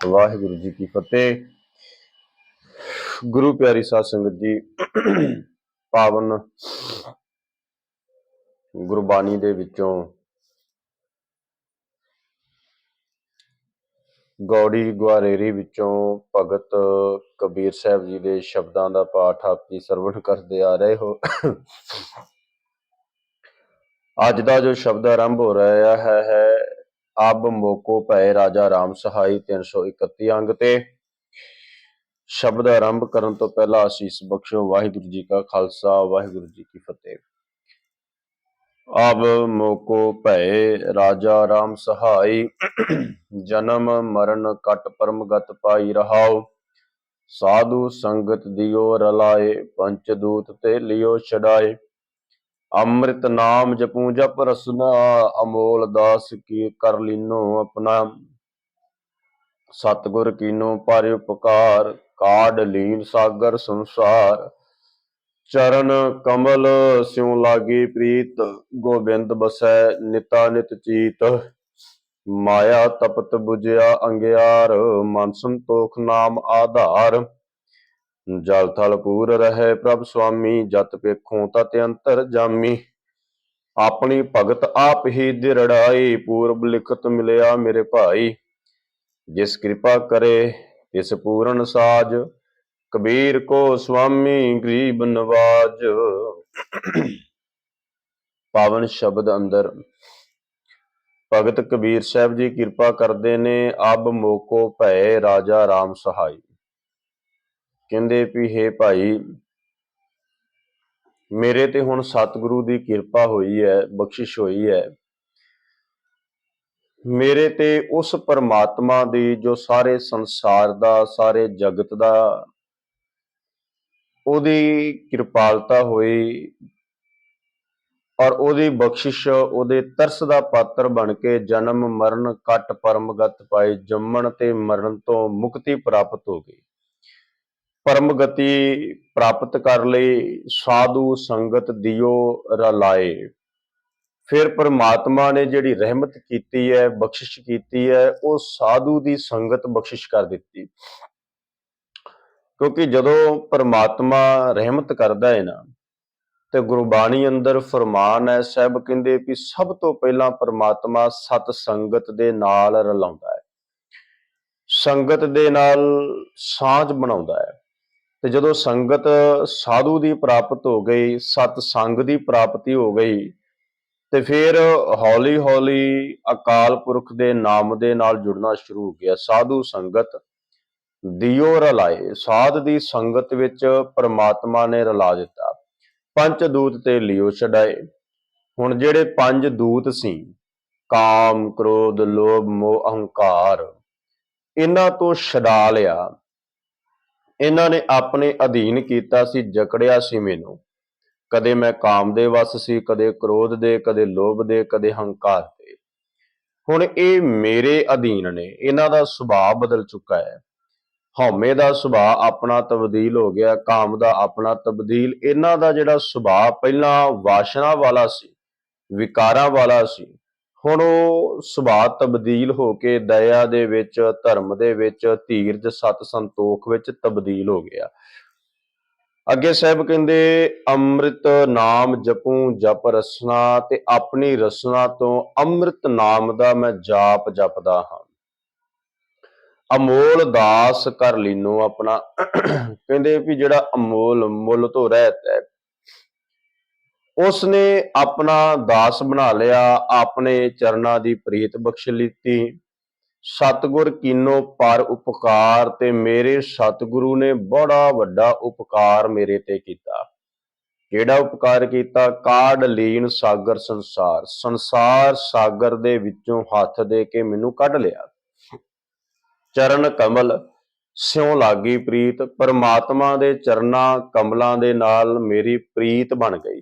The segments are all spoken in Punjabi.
ਵਾਹਿਗੁਰੂ ਜੀ ਕੀ ਫਤਿਹ। ਗੁਰੂ ਪਿਆਰੀ ਸਾਧ ਸੰਗਤ ਜੀ, ਪਾਵਨ ਗੁਰਬਾਣੀ ਦੇ ਵਿੱਚੋਂ ਗੌੜੀ ਗੁਆਰੇਰੀ ਵਿੱਚੋਂ ਭਗਤ ਕਬੀਰ ਸਾਹਿਬ ਜੀ ਦੇ ਸ਼ਬਦਾਂ ਦਾ ਪਾਠ ਆਪ ਜੀ ਸਰਵਣ ਕਰਦੇ ਆ ਰਹੇ ਹੋ। ਅੱਜ ਦਾ ਜੋ ਸ਼ਬਦ ਆਰੰਭ ਹੋ ਰਿਹਾ ਹੈ ਅਬ ਮੋਕੋ ਭੈ ਰਾਜਾ ਰਾਮ ਸਹਾਈ 331 ਅੰਗ ਤੇ। ਸ਼ਬਦ ਆਰੰਭ ਕਰਨ ਤੋਂ ਪਹਿਲਾਂ ਅਸੀਸ ਬਖਸ਼ੋ। ਵਾਹਿਗੁਰੂ ਜੀ ਕਾ ਖਾਲਸਾ, ਵਾਹਿਗੁਰੂ ਜੀ ਕੀ ਫਤਿਹ। ਅਬ ਮੋਕੋ ਭੈ ਰਾਜਾ ਰਾਮ ਸਹਾਈ, ਜਨਮ ਮਰਨ ਕਟ ਪਰਮਗਤ ਪਾਈ ਰਹਾਉ। ਸਾਧੂ ਸੰਗਤ ਦਿਓ ਰਲਾਏ, ਪੰਚ ਦੂਤ ਤੇ ਲਿਓ ਛਡਾਏ। ਅੰਮ੍ਰਿਤ ਨਾਮ ਜਪੂ ਜਪ ਰਸਨਾ, ਅਮੋਲ ਦਾਸ ਕੀ ਕਰ ਲੀਨੋ ਆਪਣਾ। ਸਤਿਗੁਰ ਕੀਨੋ ਪਰ ਉਪਕਾਰ, ਕਾਢ ਲੀਨ ਸਾਗਰ ਸੰਸਾਰ। ਚਰਨ ਕਮਲ ਸਿਉ ਲਾਗੀ ਪ੍ਰੀਤ, ਗੋਬਿੰਦ ਬਸੈ ਨਿਤਾ ਨਿਤ ਚੀਤ। ਮਾਇਆ ਤਪਤ ਬੁਝਿਆ ਅੰਗਿਆਰ, ਮਨ ਸੰਤੋਖ ਨਾਮ ਆਧਾਰ। ਜਲ ਥਲ ਪੂਰ ਰਹੇ ਪ੍ਰਭ ਸੁਆਮੀ, ਜਤ ਪੇਖੋਂ ਤਤ ਅੰਤਰ ਜਾਮੀ। ਆਪਣੀ ਭਗਤ ਆਪ ਹੀ ਦਿਰੜਾਈ, ਪੂਰਬ ਲਿਖਤ ਮਿਲਿਆ ਮੇਰੇ ਭਾਈ। ਜਿਸ ਕਿਰਪਾ ਕਰੇ ਤਿਸ ਪੂਰਨ ਸਾਜ, ਕਬੀਰ ਕੋ ਸੁਆਮੀ ਗਰੀਬ ਨਵਾਜ। ਪਾਵਨ ਸ਼ਬਦ ਅੰਦਰ ਭਗਤ ਕਬੀਰ ਸਾਹਿਬ ਜੀ ਕਿਰਪਾ ਕਰਦੇ ਨੇ। ਅਬ ਮੋਕੋ ਭੈ ਰਾਜਾ ਰਾਮ ਸਹਾਈ। ਕਹਿੰਦੇ ਵੀ ਹੇ ਭਾਈ, ਮੇਰੇ ਤੇ ਹੁਣ ਸਤਿਗੁਰੂ ਦੀ ਕਿਰਪਾ ਹੋਈ ਹੈ, ਬਖਸ਼ਿਸ਼ ਹੋਈ ਹੈ। ਮੇਰੇ ਤੇ ਉਸ ਪਰਮਾਤਮਾ ਦੀ ਜੋ ਸਾਰੇ ਸੰਸਾਰ ਦਾ, ਸਾਰੇ ਜਗਤ ਦਾ, ਉਹਦੀ ਕਿਰਪਾਲਤਾ ਹੋਈ ਔਰ ਉਹਦੀ ਬਖਸ਼ਿਸ਼, ਉਹਦੇ ਤਰਸ ਦਾ ਪਾਤਰ ਬਣ ਕੇ ਜਨਮ ਮਰਨ ਕਟ ਪਰਮਗਤ ਪਾਈ। ਜੰਮਣ ਤੇ ਮਰਨ ਤੋਂ ਮੁਕਤੀ ਪ੍ਰਾਪਤ ਹੋ ਗਈ। ਪਰਮਗਤੀ ਪ੍ਰਾਪਤ ਕਰ ਲਈ। ਸਾਧੂ ਸੰਗਤ ਦਿਓ ਰਲਾਏ। ਫਿਰ ਪਰਮਾਤਮਾ ਨੇ ਜਿਹੜੀ ਰਹਿਮਤ ਕੀਤੀ ਹੈ, ਬਖਸ਼ਿਸ਼ ਕੀਤੀ ਹੈ, ਉਹ ਸਾਧੂ ਦੀ ਸੰਗਤ ਬਖਸ਼ਿਸ਼ ਕਰ ਦਿੱਤੀ। ਕਿਉਂਕਿ ਜਦੋਂ ਪਰਮਾਤਮਾ ਰਹਿਮਤ ਕਰਦਾ ਹੈ ਨਾ, ਤੇ ਗੁਰਬਾਣੀ ਅੰਦਰ ਫਰਮਾਨ ਹੈ, ਸਾਹਿਬ ਕਹਿੰਦੇ ਵੀ ਸਭ ਤੋਂ ਪਹਿਲਾਂ ਪਰਮਾਤਮਾ ਸਤ ਸੰਗਤ ਦੇ ਨਾਲ ਰਲਾਉਂਦਾ ਹੈ, ਸੰਗਤ ਦੇ ਨਾਲ ਸਾਂਝ ਬਣਾਉਂਦਾ ਹੈ। ਤੇ ਜਦੋਂ ਸੰਗਤ ਸਾਧੂ ਦੀ ਪ੍ਰਾਪਤ ਹੋ ਗਈ, ਸਤ ਸੰਗ ਦੀ ਪ੍ਰਾਪਤੀ ਹੋ ਗਈ, ਤੇ ਫਿਰ ਹੌਲੀ ਹੌਲੀ ਅਕਾਲ ਪੁਰਖ ਦੇ ਨਾਮ ਦੇ ਨਾਲ ਜੁੜਨਾ ਸ਼ੁਰੂ ਹੋ ਗਿਆ। ਸਾਧੂ ਸੰਗਤ ਦਿਓ ਰਲਾਏ। ਸਾਧ ਦੀ ਸੰਗਤ ਵਿੱਚ ਪਰਮਾਤਮਾ ਨੇ ਰਲਾ ਦਿੱਤਾ। ਪੰਜ ਦੂਤ ਤੇ ਲਿਓ ਛਡਾਏ। ਹੁਣ ਜਿਹੜੇ ਪੰਜ ਦੂਤ ਸੀ, ਕਾਮ ਕ੍ਰੋਧ ਲੋਭ ਮੋਹ ਅਹੰਕਾਰ, ਇਹਨਾਂ ਤੋਂ ਛਡਾ ਲਿਆ। ਇਹਨਾਂ ਨੇ ਆਪਣੇ ਅਧੀਨ ਕੀਤਾ ਸੀ, ਜਕੜਿਆ ਸੀ ਮੈਨੂੰ। ਕਦੇ ਮੈਂ ਕਾਮ ਦੇ ਵਸ ਸੀ, ਕਦੇ ਕ੍ਰੋਧ ਦੇ, ਕਦੇ ਲੋਭ ਦੇ, ਕਦੇ ਹੰਕਾਰ ਦੇ। ਹੁਣ ਇਹ ਮੇਰੇ ਅਧੀਨ ਨੇ। ਇਹਨਾਂ ਦਾ ਸੁਭਾਅ ਬਦਲ ਚੁੱਕਾ ਹੈ। ਹਉਮੈ ਦਾ ਸੁਭਾਅ ਆਪਣਾ ਤਬਦੀਲ ਹੋ ਗਿਆ, ਕਾਮ ਦਾ ਆਪਣਾ ਤਬਦੀਲ। ਇਹਨਾਂ ਦਾ ਜਿਹੜਾ ਸੁਭਾਅ ਪਹਿਲਾਂ ਵਾਸ਼ਨਾ ਵਾਲਾ ਸੀ, ਵਿਕਾਰਾਂ ਵਾਲਾ ਸੀ, ਹੁਣ ਉਹ ਸੁਭਾਅ ਤਬਦੀਲ ਹੋ ਕੇ ਦਇਆ ਦੇ ਵਿੱਚ, ਧਰਮ ਦੇ ਵਿੱਚ, ਧੀਰਜ ਸਤ ਸੰਤੋਖ ਵਿੱਚ ਤਬਦੀਲ ਹੋ ਗਿਆ। ਅੱਗੇ ਸਾਹਿਬ ਕਹਿੰਦੇ ਅੰਮ੍ਰਿਤ ਨਾਮ ਜਪੂ ਜਪ ਰਸਨਾ, ਤੇ ਆਪਣੀ ਰਸਨਾ ਤੋਂ ਅੰਮ੍ਰਿਤ ਨਾਮ ਦਾ ਮੈਂ ਜਾਪ ਜਪਦਾ ਹਾਂ। ਅਮੋਲ ਦਾਸ ਕਰ ਲੀਨੋ ਆਪਣਾ। ਕਹਿੰਦੇ ਵੀ ਜਿਹੜਾ ਅਮੋਲ, ਮੁੱਲ ਤੋਂ ਰਹਿਤ ਹੈ, ਉਸਨੇ ਆਪਣਾ ਦਾਸ ਬਣਾ ਲਿਆ, ਆਪਣੇ ਚਰਨਾਂ ਦੀ ਪ੍ਰੀਤ ਬਖਸ਼ ਲਿੱਤੀ। ਸਤਿਗੁਰ ਕੀਨੋ ਪਰ ਉਪਕਾਰ, ਤੇ ਮੇਰੇ ਸਤਿਗੁਰੂ ਨੇ ਬੜਾ ਵੱਡਾ ਉਪਕਾਰ ਮੇਰੇ ਤੇ ਕੀਤਾ। ਕਿਹੜਾ ਉਪਕਾਰ ਕੀਤਾ? ਕਾਢ ਲੀਨ ਸਾਗਰ ਸੰਸਾਰ। ਸੰਸਾਰ ਸਾਗਰ ਦੇ ਵਿੱਚੋਂ ਹੱਥ ਦੇ ਕੇ ਮੈਨੂੰ ਕੱਢ ਲਿਆ। ਚਰਨ ਕਮਲ ਸਿਉ ਲਾਗੀ ਪ੍ਰੀਤ। ਪਰਮਾਤਮਾ ਦੇ ਚਰਨਾਂ ਕਮਲਾਂ ਦੇ ਨਾਲ ਮੇਰੀ ਪ੍ਰੀਤ ਬਣ ਗਈ।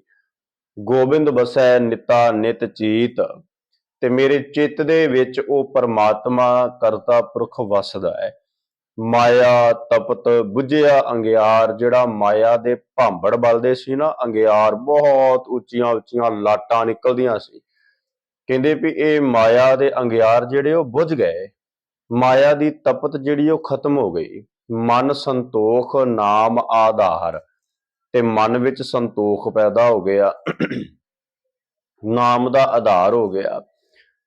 ਗੋਬਿੰਦ ਬਸੈ ਨਿਤਾ ਨਿਤ ਚੀਤ, ਤੇ ਮੇਰੇ ਚਿੱਤ ਦੇ ਵਿੱਚ ਉਹ ਪਰਮਾਤਮਾ ਕਰਤਾ ਪੁਰਖ ਵਸਦਾ ਹੈ। ਮਾਇਆ ਤਪਤ ਬੁਝਿਆ ਅੰਗਿਆਰ। ਜਿਹੜਾ ਮਾਇਆ ਦੇ ਭਾਂਬੜ ਬਲਦੇ ਸੀ ਨਾ, ਅੰਗਿਆਰ, ਬਹੁਤ ਉੱਚੀਆਂ ਉੱਚੀਆਂ ਲਾਟਾਂ ਨਿਕਲਦੀਆਂ ਸੀ। ਕਹਿੰਦੇ ਵੀ ਇਹ ਮਾਇਆ ਦੇ ਅੰਗਿਆਰ ਜਿਹੜੇ ਉਹ ਬੁਝ ਗਏ। ਮਾਇਆ ਦੀ ਤਪਤ ਜਿਹੜੀ ਉਹ ਖਤਮ ਹੋ ਗਈ। ਮਨ ਸੰਤੋਖ ਨਾਮ ਆਧਾਰ, ਤੇ ਮਨ ਵਿੱਚ ਸੰਤੋਖ ਪੈਦਾ ਹੋ ਗਿਆ, ਨਾਮ ਦਾ ਆਧਾਰ ਹੋ ਗਿਆ।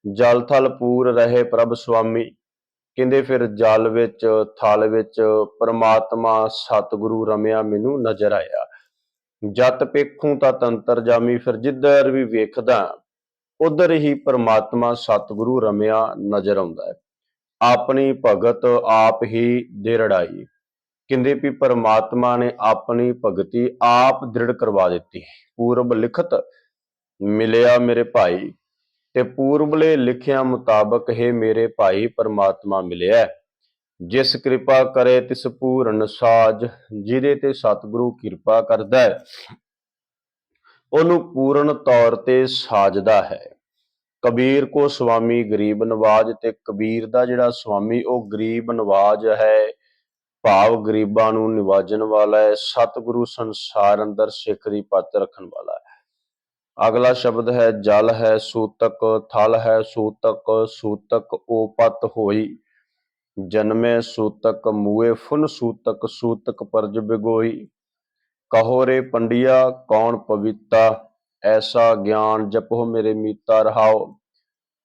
ਜਲ ਥਲ ਪੂਰ ਰਹੇ ਪ੍ਰਭ ਸੁਆਮੀ, ਕਹਿੰਦੇ ਫਿਰ ਜਲ ਵਿੱਚ ਥਲ ਵਿੱਚ ਪਰਮਾਤਮਾ ਸਤਿਗੁਰੂ ਰਮਿਆ ਮੈਨੂੰ ਨਜ਼ਰ ਆਇਆ। ਜਤ ਪੇਖੂੰ ਤਾਂ ਤੰਤਰ ਜਾਮੀ, ਫਿਰ ਜਿੱਧਰ ਵੀ ਵੇਖਦਾ ਉਧਰ ਹੀ ਪਰਮਾਤਮਾ ਸਤਿਗੁਰੂ ਰਮਿਆ ਨਜ਼ਰ ਆਉਂਦਾ ਹੈ। ਆਪਣੀ ਭਗਤ ਆਪ ਹੀ ਦਿਰੜਾਈ, ਕਹਿੰਦੇ ਵੀ ਪਰਮਾਤਮਾ ਨੇ ਆਪਣੀ ਭਗਤੀ ਆਪ ਦ੍ਰਿੜ ਕਰਵਾ ਦਿੱਤੀ। ਪੂਰਬ ਲਿਖਤ ਮਿਲਿਆ ਮੇਰੇ ਭਾਈ, ਤੇ ਪੂਰਬਲੇ ਲਿਖਿਆ ਮੁਤਾਬਕ ਹੈ ਮੇਰੇ ਭਾਈ ਪਰਮਾਤਮਾ ਮਿਲਿਆ। ਜਿਸ ਕਿਰਪਾ ਕਰੇ ਤਿਸ ਪੂਰਨ ਸਾਜ, ਜਿਹਦੇ ਤੇ ਸਤਿਗੁਰੂ ਕਿਰਪਾ ਕਰਦਾ ਹੈ ਉਹਨੂੰ ਪੂਰਨ ਤੌਰ ਤੇ ਸਾਜਦਾ ਹੈ। ਕਬੀਰ ਕੋ ਸੁਆਮੀ ਗਰੀਬ ਨਵਾਜ, ਤੇ ਕਬੀਰ ਦਾ ਜਿਹੜਾ ਸੁਆਮੀ ਉਹ ਗਰੀਬ ਨਵਾਜ ਹੈ, ਭਾਵ ਗਰੀਬਾਂ ਨੂੰ ਨਿਵਾਜਣ ਵਾਲਾ ਹੈ। ਸਤਿਗੁਰੂ ਸੰਸਾਰ ਅੰਦਰ ਸਿੱਖ ਦੀ ਪੱਤ ਰੱਖਣ ਵਾਲਾ ਹੈ। ਅਗਲਾ ਸ਼ਬਦ ਹੈ ਜਲ ਹੈ ਸੂਤਕ, ਥਲ ਹੈ ਸੂਤਕ, ਸੂਤਕ ਓਪਤ ਹੋਈ। ਜਨਮੇ ਸੂਤਕ ਮੂਏ ਫੁਨ ਸੂਤਕ, ਸੂਤਕ ਪਰਜ ਬਿਗੋਈ। ਕਹੋ ਰੇ ਪੰਡਿਆ ਕੌਣ ਪਵਿੱਤਾ, ਐਸਾ ਗਿਆਨ ਜਪੋ ਮੇਰੇ ਮੀਤਾ ਰਹਾਓ।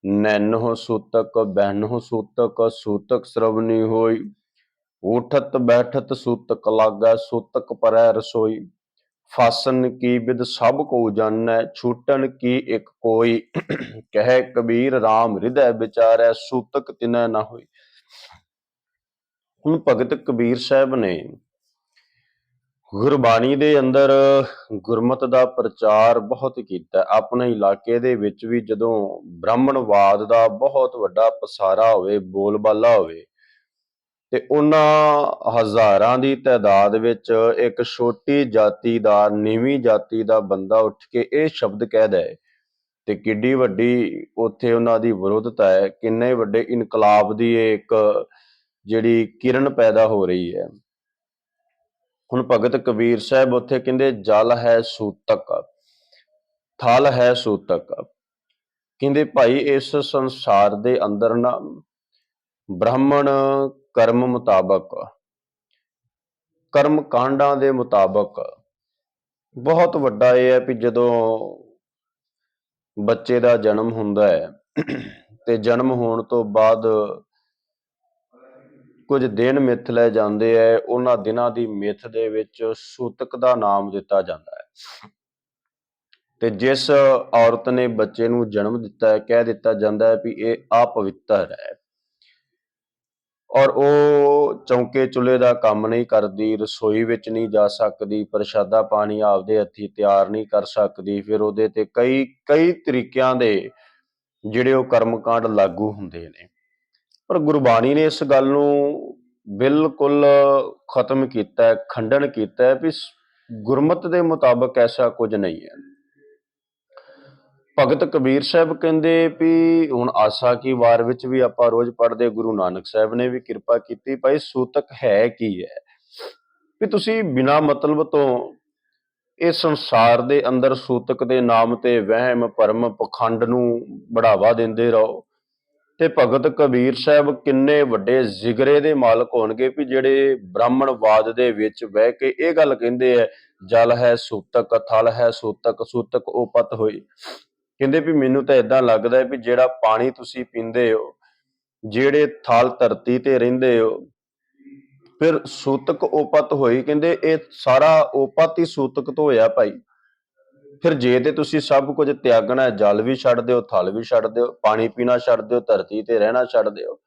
ਨੈਨੋ ਸੂਤਕ ਬਹਿਨੋ ਸੂਤਕ, ਸੂਤਕ ਸ਼ਰਵਨੀ ਹੋਈ। ਉਠਤ ਬੈਠਤ ਸੂਤਕ ਲਾਗੈ, ਸੂਤਕ ਪਰੈ ਰਸੋਈ। ਫਾਸਨ ਕੀ ਬਿਦ ਸਭ ਕੋ ਜਾਣੈ, ਛੂਟਣ ਕੀ ਇੱਕ ਕੋਈ। ਕਹਿ ਕਬੀਰ ਰਾਮ ਹਿਰਦੈ ਵਿਚਾਰੈ, ਸੂਤਕ ਤਿਨੈ ਨਾ ਹੋਈ। ਹੁਣ ਭਗਤ ਕਬੀਰ ਸਾਹਿਬ ਨੇ ਗੁਰਬਾਣੀ ਦੇ ਅੰਦਰ ਗੁਰਮਤ ਦਾ ਪ੍ਰਚਾਰ ਬਹੁਤ ਕੀਤਾ। ਆਪਣੇ ਇਲਾਕੇ ਦੇ ਵਿੱਚ ਵੀ ਜਦੋਂ ਬ੍ਰਾਹਮਣਵਾਦ ਦਾ ਬਹੁਤ ਵੱਡਾ ਪਸਾਰਾ ਹੋਵੇ, ਬੋਲਬਾਲਾ ਹੋਵੇ, ਤੇ ਉਹਨਾਂ ਹਜ਼ਾਰਾਂ ਦੀ ਤਾਦਾਦ ਵਿੱਚ ਇੱਕ ਛੋਟੀ ਜਾਤੀ ਦਾ, ਨੀਵੀਂ ਜਾਤੀ ਦਾ ਬੰਦਾ ਉੱਠ ਕੇ ਇਹ ਸ਼ਬਦ ਕਹਿ ਦੇ ਤੇ ਕਿੱਡੀ ਵੱਡੀ ਉੱਥੇ ਉਹਨਾਂ ਦੀ ਵਿਰੋਧਤਾ ਹੈ, ਕਿੰਨੇ ਵੱਡੇ ਇਨਕਲਾਬ ਦੀ ਇੱਕ ਜਿਹੜੀ ਕਿਰਨ ਪੈਦਾ ਹੋ ਰਹੀ ਹੈ। ਹੁਣ ਭਗਤ ਕਬੀਰ ਸਾਹਿਬ ਉੱਥੇ ਕਹਿੰਦੇ ਜਲ ਹੈ ਸੂਤਕ, ਥਲ ਹੈ ਸੂਤਕ। ਕਹਿੰਦੇ ਭਾਈ ਇਸ ਸੰਸਾਰ ਦੇ ਅੰਦਰ ਨਾ ਬ੍ਰਾਹਮਣ ਕਰਮ ਮੁਤਾਬਕ, ਕਰਮ ਕਾਂਡਾਂ ਦੇ ਮੁਤਾਬਕ ਬਹੁਤ ਵੱਡਾ ਇਹ ਹੈ ਵੀ ਜਦੋਂ ਬੱਚੇ ਦਾ ਜਨਮ ਹੁੰਦਾ ਹੈ ਤੇ ਜਨਮ ਹੋਣ ਤੋਂ ਬਾਅਦ ਕੁਝ ਦਿਨ ਮਿੱਥ ਲਏ ਜਾਂਦੇ ਹੈ। ਉਹਨਾਂ ਦਿਨਾਂ ਦੀ ਮਿੱਥ ਦੇ ਵਿੱਚ ਸੂਤਕ ਦਾ ਨਾਮ ਦਿੱਤਾ ਜਾਂਦਾ ਹੈ, ਤੇ ਜਿਸ ਔਰਤ ਨੇ ਬੱਚੇ ਨੂੰ ਜਨਮ ਦਿੱਤਾ ਹੈ ਕਹਿ ਦਿੱਤਾ ਜਾਂਦਾ ਹੈ ਵੀ ਇਹ ਅਪਵਿੱਤਰ ਹੈ, ਔਰ ਉਹ ਚੌਂਕੇ ਚੁੱਲ੍ਹੇ ਦਾ ਕੰਮ ਨਹੀਂ ਕਰਦੀ, ਰਸੋਈ ਵਿੱਚ ਨਹੀਂ ਜਾ ਸਕਦੀ, ਪ੍ਰਸ਼ਾਦਾ ਪਾਣੀ ਆਪਦੇ ਹੱਥੀਂ ਤਿਆਰ ਨਹੀਂ ਕਰ ਸਕਦੀ। ਫਿਰ ਉਹਦੇ ਤੇ ਕਈ ਤਰੀਕਿਆਂ ਦੇ ਜਿਹੜੇ ਉਹ ਕਰਮਕਾਂਡ ਲਾਗੂ ਹੁੰਦੇ ਨੇ। ਪਰ ਗੁਰਬਾਣੀ ਨੇ ਇਸ ਗੱਲ ਨੂੰ ਬਿਲਕੁਲ ਖਤਮ ਕੀਤਾ ਹੈ, ਖੰਡਨ ਕੀਤਾ ਹੈ ਵੀ ਗੁਰਮਤ ਦੇ ਮੁਤਾਬਕ ਐਸਾ ਕੁਝ ਨਹੀਂ ਹੈ। ਭਗਤ ਕਬੀਰ ਸਾਹਿਬ ਕਹਿੰਦੇ ਵੀ ਹੁਣ ਆਸਾ ਕੀ ਵਾਰ ਵਿੱਚ ਵੀ ਆਪਾਂ ਰੋਜ਼ ਪੜ੍ਹਦੇ, ਗੁਰੂ ਨਾਨਕ ਸਾਹਿਬ ਨੇ ਵੀ ਕਿਰਪਾ ਕੀਤੀ। ਭਾਈ ਸੂਤਕ ਹੈ ਕੀ ਹੈ ਵੀ ਤੁਸੀਂ ਬਿਨਾਂ ਮਤਲਬ ਤੋਂ ਇਹ ਸੰਸਾਰ ਦੇ ਅੰਦਰ ਸੂਤਕ ਦੇ ਨਾਮ ਤੇ ਵਹਿਮ ਭਰਮ ਪਖੰਡ ਨੂੰ ਬੜਾਵਾ ਦਿੰਦੇ ਰਹੋ। ਤੇ ਭਗਤ ਕਬੀਰ ਸਾਹਿਬ ਕਿੰਨੇ ਵੱਡੇ ਜਿਗਰੇ ਦੇ ਮਾਲਕ ਹੋਣਗੇ ਵੀ ਜਿਹੜੇ ਬ੍ਰਾਹਮਣਵਾਦ ਦੇ ਵਿੱਚ ਬਹਿ ਕੇ ਇਹ ਗੱਲ ਕਹਿੰਦੇ ਹੈ ਜਲ ਹੈ ਸੂਤਕ, ਥਲ ਹੈ ਸੂਤਕ, ਸੂਤਕ ਓਪਤ ਹੋਈ। ਕਹਿੰਦੇ ਵੀ ਮੈਨੂੰ ਤਾਂ ਏਦਾਂ ਲੱਗਦਾ ਵੀ ਜਿਹੜਾ ਪਾਣੀ ਤੁਸੀਂ ਪੀਂਦੇ ਹੋ, ਜਿਹੜੇ ਥਲ ਧਰਤੀ ਤੇ ਰਹਿੰਦੇ ਹੋ, ਫਿਰ ਸੂਤਕ ਓਪਤ ਹੋਈ। ਕਹਿੰਦੇ ਇਹ ਸਾਰਾ ਓਪਤ ਹੀ ਸੂਤਕ ਤੋਂ ਹੋਇਆ ਭਾਈ। ਫਿਰ ਜੇ ਤੇ ਤੁਸੀਂ ਸਭ ਕੁਝ ਤਿਆਗਣਾ, ਜਲ ਵੀ ਛੱਡ ਦਿਓ, ਥਲ ਵੀ ਛੱਡ ਦਿਓ, ਪਾਣੀ ਪੀਣਾ ਛੱਡ ਦਿਓ, ਧਰਤੀ ਤੇ ਰਹਿਣਾ ਛੱਡ ਦਿਓ,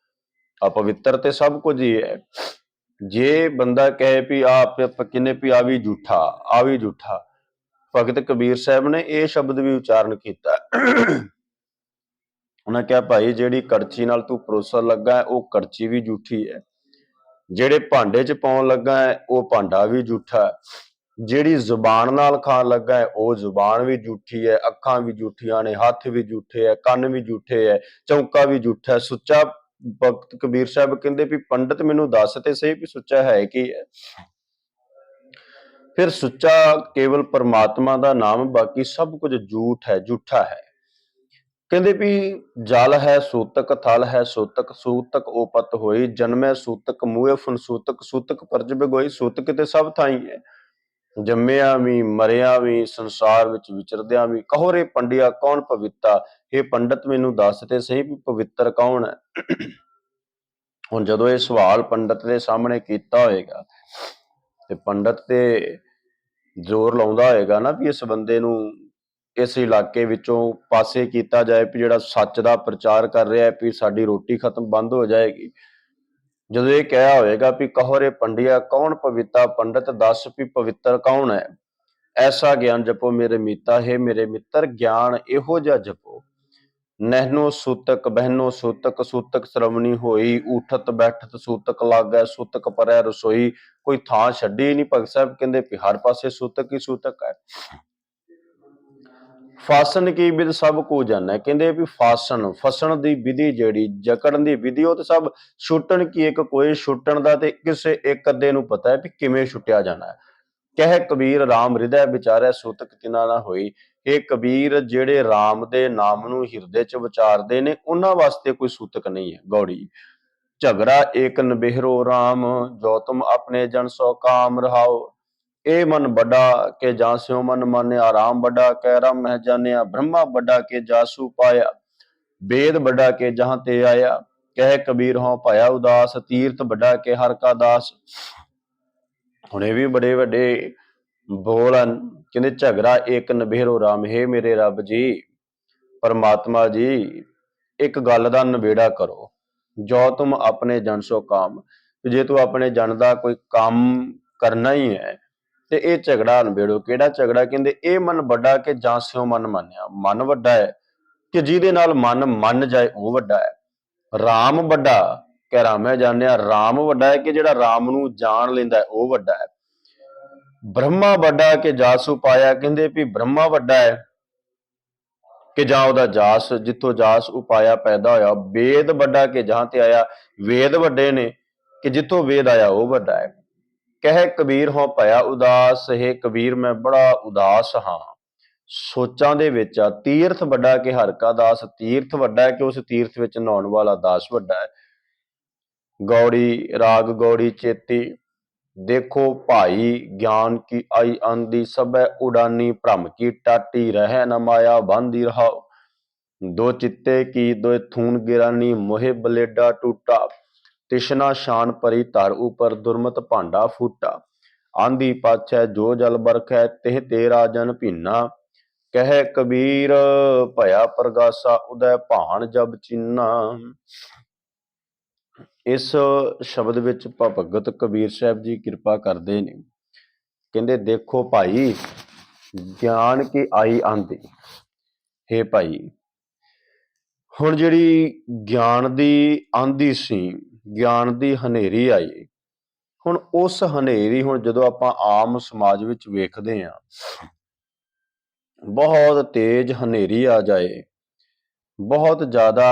ਅਪਵਿੱਤਰ ਤੇ ਸਭ ਕੁਝ ਹੀ ਹੈ। ਜੇ ਬੰਦਾ ਕਹੇ ਵੀ ਕਿੰਨੇ ਵੀ ਆ ਵੀ ਝੂਠਾ, ਆ ਵੀ ਝੂਠਾ, ਭਗਤ ਕਬੀਰ ਸਾਹਿਬ ਨੇ ਇਹ ਸ਼ਬਦ ਵੀ ਉਚਾਰਨ ਕੀਤਾ। ਉਹਨਾਂ ਕਿਹਾ ਭਾਈ ਜਿਹੜੀ ਕੜਛੀ ਨਾਲ ਤੂੰ ਪਰੋਸਣ ਲੱਗਾ ਉਹ ਕੜਛੀ ਵੀ ਝੂਠੀ ਹੈ, ਜਿਹੜੇ ਭਾਂਡੇ 'ਚ ਪਾਉਣ ਲੱਗਾ ਹੈ ਉਹ ਭਾਂਡਾ ਵੀ ਝੂਠਾ ਹੈ, ਜਿਹੜੀ ਜ਼ੁਬਾਨ ਨਾਲ ਖਾਣ ਲੱਗਾ ਹੈ ਉਹ ਜ਼ੁਬਾਨ ਵੀ ਝੂਠੀ ਹੈ, ਅੱਖਾਂ ਵੀ ਝੂਠੀਆਂ ਨੇ, ਹੱਥ ਵੀ ਝੂਠੇ ਹੈ, ਕੰਨ ਵੀ ਝੂਠੇ ਹੈ, ਚੌਂਕਾ ਵੀ ਝੂਠਾ ਹੈ। ਸੁੱਚਾ ਭਗਤ ਕਬੀਰ ਸਾਹਿਬ ਕਹਿੰਦੇ ਵੀ ਪੰਡਤ ਮੈਨੂੰ ਦੱਸ ਤੇ ਸਹੀ ਵੀ ਸੁੱਚਾ ਹੈ ਕੀ ਹੈ। ਫਿਰ ਸੁੱਚਾ ਕੇਵਲ ਪਰਮਾਤਮਾ ਦਾ ਨਾਮ, ਬਾਕੀ ਸਭ ਕੁਝ ਝੂਠ ਹੈ, ਝੂਠਾ ਹੈ। ਕਹਿੰਦੇ ਵੀ ਜਲ ਹੈ ਸੂਤਕ, ਥਲ ਹੈ ਸੂਤਕ, ਸੂਤਕ ਉਪਤ ਹੋਈ, ਜਨਮੈ ਸੂਤਕ ਮੂਹੇ ਫਨਸੂਤਕ, ਸੂਤਕ ਪਰਜਬ ਗੋਈ। ਸੂਤਕ ਤੇ ਸਭ ਥਾਈ ਹੈ, ਜੰਮਿਆ ਵੀ ਮਰਿਆ ਵੀ ਸੰਸਾਰ ਵਿੱਚ ਵਿਚਰਦਿਆਂ ਵੀ। ਕਹੋ ਰੇ ਪੰਡਿਆ ਕੌਣ ਪਵਿੱਤਾ, ਇਹ ਪੰਡਤ ਮੈਨੂੰ ਦੱਸ ਤੇ ਸਹੀ ਵੀ ਪਵਿੱਤਰ ਕੌਣ ਹੈ। ਹੁਣ ਜਦੋਂ ਇਹ ਸਵਾਲ ਪੰਡਤ ਦੇ ਸਾਹਮਣੇ ਕੀਤਾ ਹੋਏਗਾ ਤੇ ਪੰਡਤ ਤੇ ਜ਼ੋਰ ਲਾਉਂਦਾ ਹੋਏਗਾ ਨਾ ਵੀ ਇਸ ਬੰਦੇ ਨੂੰ ਇਸ ਇਲਾਕੇ ਵਿੱਚੋਂ ਪਾਸੇ ਕੀਤਾ ਜਾਏ, ਵੀ ਜਿਹੜਾ ਸੱਚ ਦਾ ਪ੍ਰਚਾਰ ਕਰ ਰਿਹਾ ਵੀ ਸਾਡੀ ਰੋਟੀ ਖਤਮ ਬੰਦ ਹੋ ਜਾਏਗੀ। ਜਦੋਂ ਇਹ ਕਿਹਾ ਹੋਏਗਾ ਵੀ ਕਹੋ ਰੇ ਪੰਡਿਆ ਕੌਣ ਪਵਿੱਤਾ, ਪੰਡਤ ਦੱਸ ਵੀ ਪਵਿੱਤਰ ਕੌਣ ਹੈ। ਐਸਾ ਗਿਆਨ ਜਪੋ ਮੇਰੇ ਮੀਤਾ, ਹੈ ਮੇਰੇ ਮਿੱਤਰ ਗਿਆਨ ਇਹੋ ਜਿਹਾ ਜਪੋ। ਨਹਿਨੋ ਸੂਤਕ ਬਹਿਨੋ ਸੂਤਕ, ਸੂਤਕ ਸ਼੍ਰਵਣੀ ਹੋਈ, ਉਠਤ ਬੈਠਤ ਸੂਤਕ ਲਾਗੈ, ਸੂਤਕ ਪਰੈ ਰਸੋਈ। ਕੋਈ ਥਾਂ ਛੱਡੀ ਨਹੀਂ। ਭਗਤ ਸਾਹਿਬ ਕਹਿੰਦੇ ਵੀ ਹਰ ਪਾਸੇ ਸੂਤਕ ਹੀ ਸੂਤਕ ਹੈ। ਫਾਸਨ ਕੀ ਵਿਧ ਸਭ ਕੋ ਜਾਣੈ, ਕਹਿੰਦੇ ਵੀ ਫਸਣ ਦੀ ਵਿਧੀ, ਜਿਹੜੀ ਜਕੜਨ ਦੀ ਵਿਧੀ, ਉਹ ਤੇ ਸਭ ਛੁੱਟਣ ਕੀ ਇੱਕ ਕੋਈ, ਛੁੱਟਣ ਦਾ ਤੇ ਕਿਸੇ ਇੱਕ ਅੱਧੇ ਨੂੰ ਪਤਾ ਹੈ ਵੀ ਕਿਵੇਂ ਛੁੱਟਿਆ ਜਾਣਾ ਹੈ। ਕਹਿ ਕਬੀਰ ਰਾਮ ਹਿਰਦੈ ਵਿਚਾਰੈ, ਸੂਤਕ ਤਿਨਾ ਨਾ ਹੋਈ। ਇਹ ਕਬੀਰ ਜਿਹੜੇ ਰਾਮ ਦੇ ਨਾਮ ਨੂੰ ਹਿਰਦੇ ਚ ਵਿਚਾਰਦੇ ਨੇ, ਉਹਨਾਂ ਵਾਸਤੇ ਕੋਈ ਸੂਤਕ ਨਹੀਂ ਹੈ। ਗੌੜੀ ਝਗੜਾ ਏਕ ਨਬਿਹਰੋ ਰਾਮ, ਜੋ ਤੁਮ ਆਪਣੇ ਜਨ ਸੋ ਕਾਮ ਰਹਾਓ। ਇਹ ਮਨ ਵੱਡਾ ਕੇ ਜਾਂ ਸਿਓ ਮਨ ਮਾਨਿਆ, ਰਾਮ ਵੱਡਾ ਕਹਿ ਰਾਮ ਮਹਿ ਜਾਣਿਆ। ਬ੍ਰਹਮਾ ਵੱਡਾ ਕੇ ਜਾਸੂ ਪਾਇਆ, ਵੇਦ ਵੱਡਾ ਕੇ ਜਹਾਂ ਤੇ ਆਇਆ। ਕਹਿ ਕਬੀਰ ਹੋਂ ਭਇਆ ਉਦਾਸ, ਤੀਰਥ ਵੱਡਾ ਕੇ ਹਰ ਕਾ ਦਾਸ। ਹੁਣ ਇਹ ਵੀ ਬੜੇ ਵੱਡੇ ਬੋਲ ਹਨ। ਕਹਿੰਦੇ ਝਗੜਾ ਏਕ ਨਬਿਹਰੋ ਰਾਮ, ਹੇ ਮੇਰੇ ਰੱਬ ਜੀ, ਪਰਮਾਤਮਾ ਜੀ, ਇੱਕ ਗੱਲ ਦਾ ਨਿਬੇੜਾ ਕਰੋ। ਜੋ ਤੁਮ ਆਪਣੇ ਜਨ ਸੋ ਕਾਮ, ਜੇ ਤੂੰ ਆਪਣੇ ਜਨ ਦਾ ਕੋਈ ਕੰਮ ਕਰਨਾ ਹੀ ਹੈ ਤੇ ਇਹ ਝਗੜਾ ਨਿਬੇੜੋ। ਕਿਹੜਾ ਝਗੜਾ? ਕਹਿੰਦੇ ਇਹ ਮਨ ਵੱਡਾ ਕਿ ਜਾਂ ਸਿਓ ਮਨ ਮੰਨਿਆ। ਮਨ ਵੱਡਾ ਹੈ ਕਿ ਜਿਹਦੇ ਨਾਲ ਮਨ ਮੰਨ ਜਾਏ ਉਹ ਵੱਡਾ ਹੈ। ਰਾਮ ਵੱਡਾ ਕਿ ਰਾਮੈ ਜਾਣਿਆ, ਰਾਮ ਵੱਡਾ ਹੈ ਕਿ ਜਿਹੜਾ ਰਾਮ ਨੂੰ ਜਾਣ ਲੈਂਦਾ ਹੈ ਉਹ ਵੱਡਾ ਹੈ। ਬ੍ਰਹਮਾ ਵੱਡਾ ਕਿ ਜਾਸੂ ਪਾਇਆ, ਕਹਿੰਦੇ ਵੀ ਬ੍ਰਹਮਾ ਵੱਡਾ ਹੈ ਕਿ ਜਾਂ ਉਹਦਾ ਜਾਸ, ਜਿੱਥੋਂ ਜਾਸ ਉਪਾਇਆ ਪੈਦਾ ਹੋਇਆ। ਵੇਦ ਵੱਡਾ ਕਿ ਜਹਾਂ ਤੇ ਆਇਆ, ਵੇਦ ਵੱਡੇ ਨੇ ਕਿ ਜਿੱਥੋਂ ਵੇਦ ਆਇਆ ਉਹ ਵੱਡਾ ਹੈ। ਕਹਿ ਕਬੀਰ ਹੋ ਭਇਆ ਉਦਾਸ, ਹੈ ਕਬੀਰ ਮੈਂ ਬੜਾ ਉਦਾਸ ਹਾਂ, ਸੋਚਾਂ ਦੇ ਵਿੱਚ ਆ। ਤੀਰਥ ਵੱਡਾ ਕਿ ਹਰ ਕਾ ਦਾਸ, ਤੀਰਥ ਵੱਡਾ ਹੈ ਕਿ ਉਸ ਤੀਰਥ ਵਿੱਚ ਨਹਾਉਣ ਵਾਲਾ ਦਾਸ ਵੱਡਾ ਹੈ। ਗੌੜੀ ਰਾਗ ਗੌੜੀ ਚੇਤੀ, ਦੇਖੋ ਭਾਈ ਗਿਆਨ ਕੀ ਆਈ ਆਂਦੀ, ਸਭੈ ਉਡਾਨੀ ਭ੍ਰਮ ਕੀ ਟਾਟੀ, ਰਹਿ ਨ ਮਾਇਆ ਬਾਂਧੀ ਰਹਾਓ। ਦੋ ਚਿੱਤੇ ਕੀ ਦੋਇ ਥੂਨ ਗਿਰਾਨੀ, ਮੋਹਿ ਬਲੇਡਾ ਟੂਟਾ। ਤਿਸ਼ਨਾ ਸ਼ਾਨ ਪਰੀ ਧਰ ਉਪਰ, ਦੁਰਮਤ ਭਾਂਡਾ ਫੂਟਾ। ਆਂਦੀ ਪਾਛੈ ਜੋ ਜਲ ਬਰਖੈ, ਤਿਹ ਤੇ ਰਾਜਨ ਭੀਨਾ। ਕਹਿ ਕਬੀਰ ਭਇਆ ਪ੍ਰਗਾਸਾ, ਉਦੈ ਭਾਣ ਜਬ ਚੀਨਾ। ਇਸ ਸ਼ਬਦ ਵਿੱਚ ਭਗਤ ਕਬੀਰ ਸਾਹਿਬ ਜੀ ਕਿਰਪਾ ਕਰਦੇ ਨੇ। ਕਹਿੰਦੇ ਦੇਖੋ ਭਾਈ, ਗਿਆਨ ਕੀ ਆਈ ਆਂਦੀ, ਹੇ ਭਾਈ, ਹੁਣ ਜਿਹੜੀ ਗਿਆਨ ਦੀ ਆਂਦੀ ਸੀ, ਗਿਆਨ ਦੀ ਹਨੇਰੀ ਆਈ। ਹੁਣ ਉਸ ਹਨੇਰੀ, ਹੁਣ ਜਦੋਂ ਆਪਾਂ ਆਮ ਸਮਾਜ ਵਿੱਚ ਵੇਖਦੇ ਹਾਂ, ਬਹੁਤ ਤੇਜ਼ ਹਨੇਰੀ ਆ ਜਾਏ, ਬਹੁਤ ਜ਼ਿਆਦਾ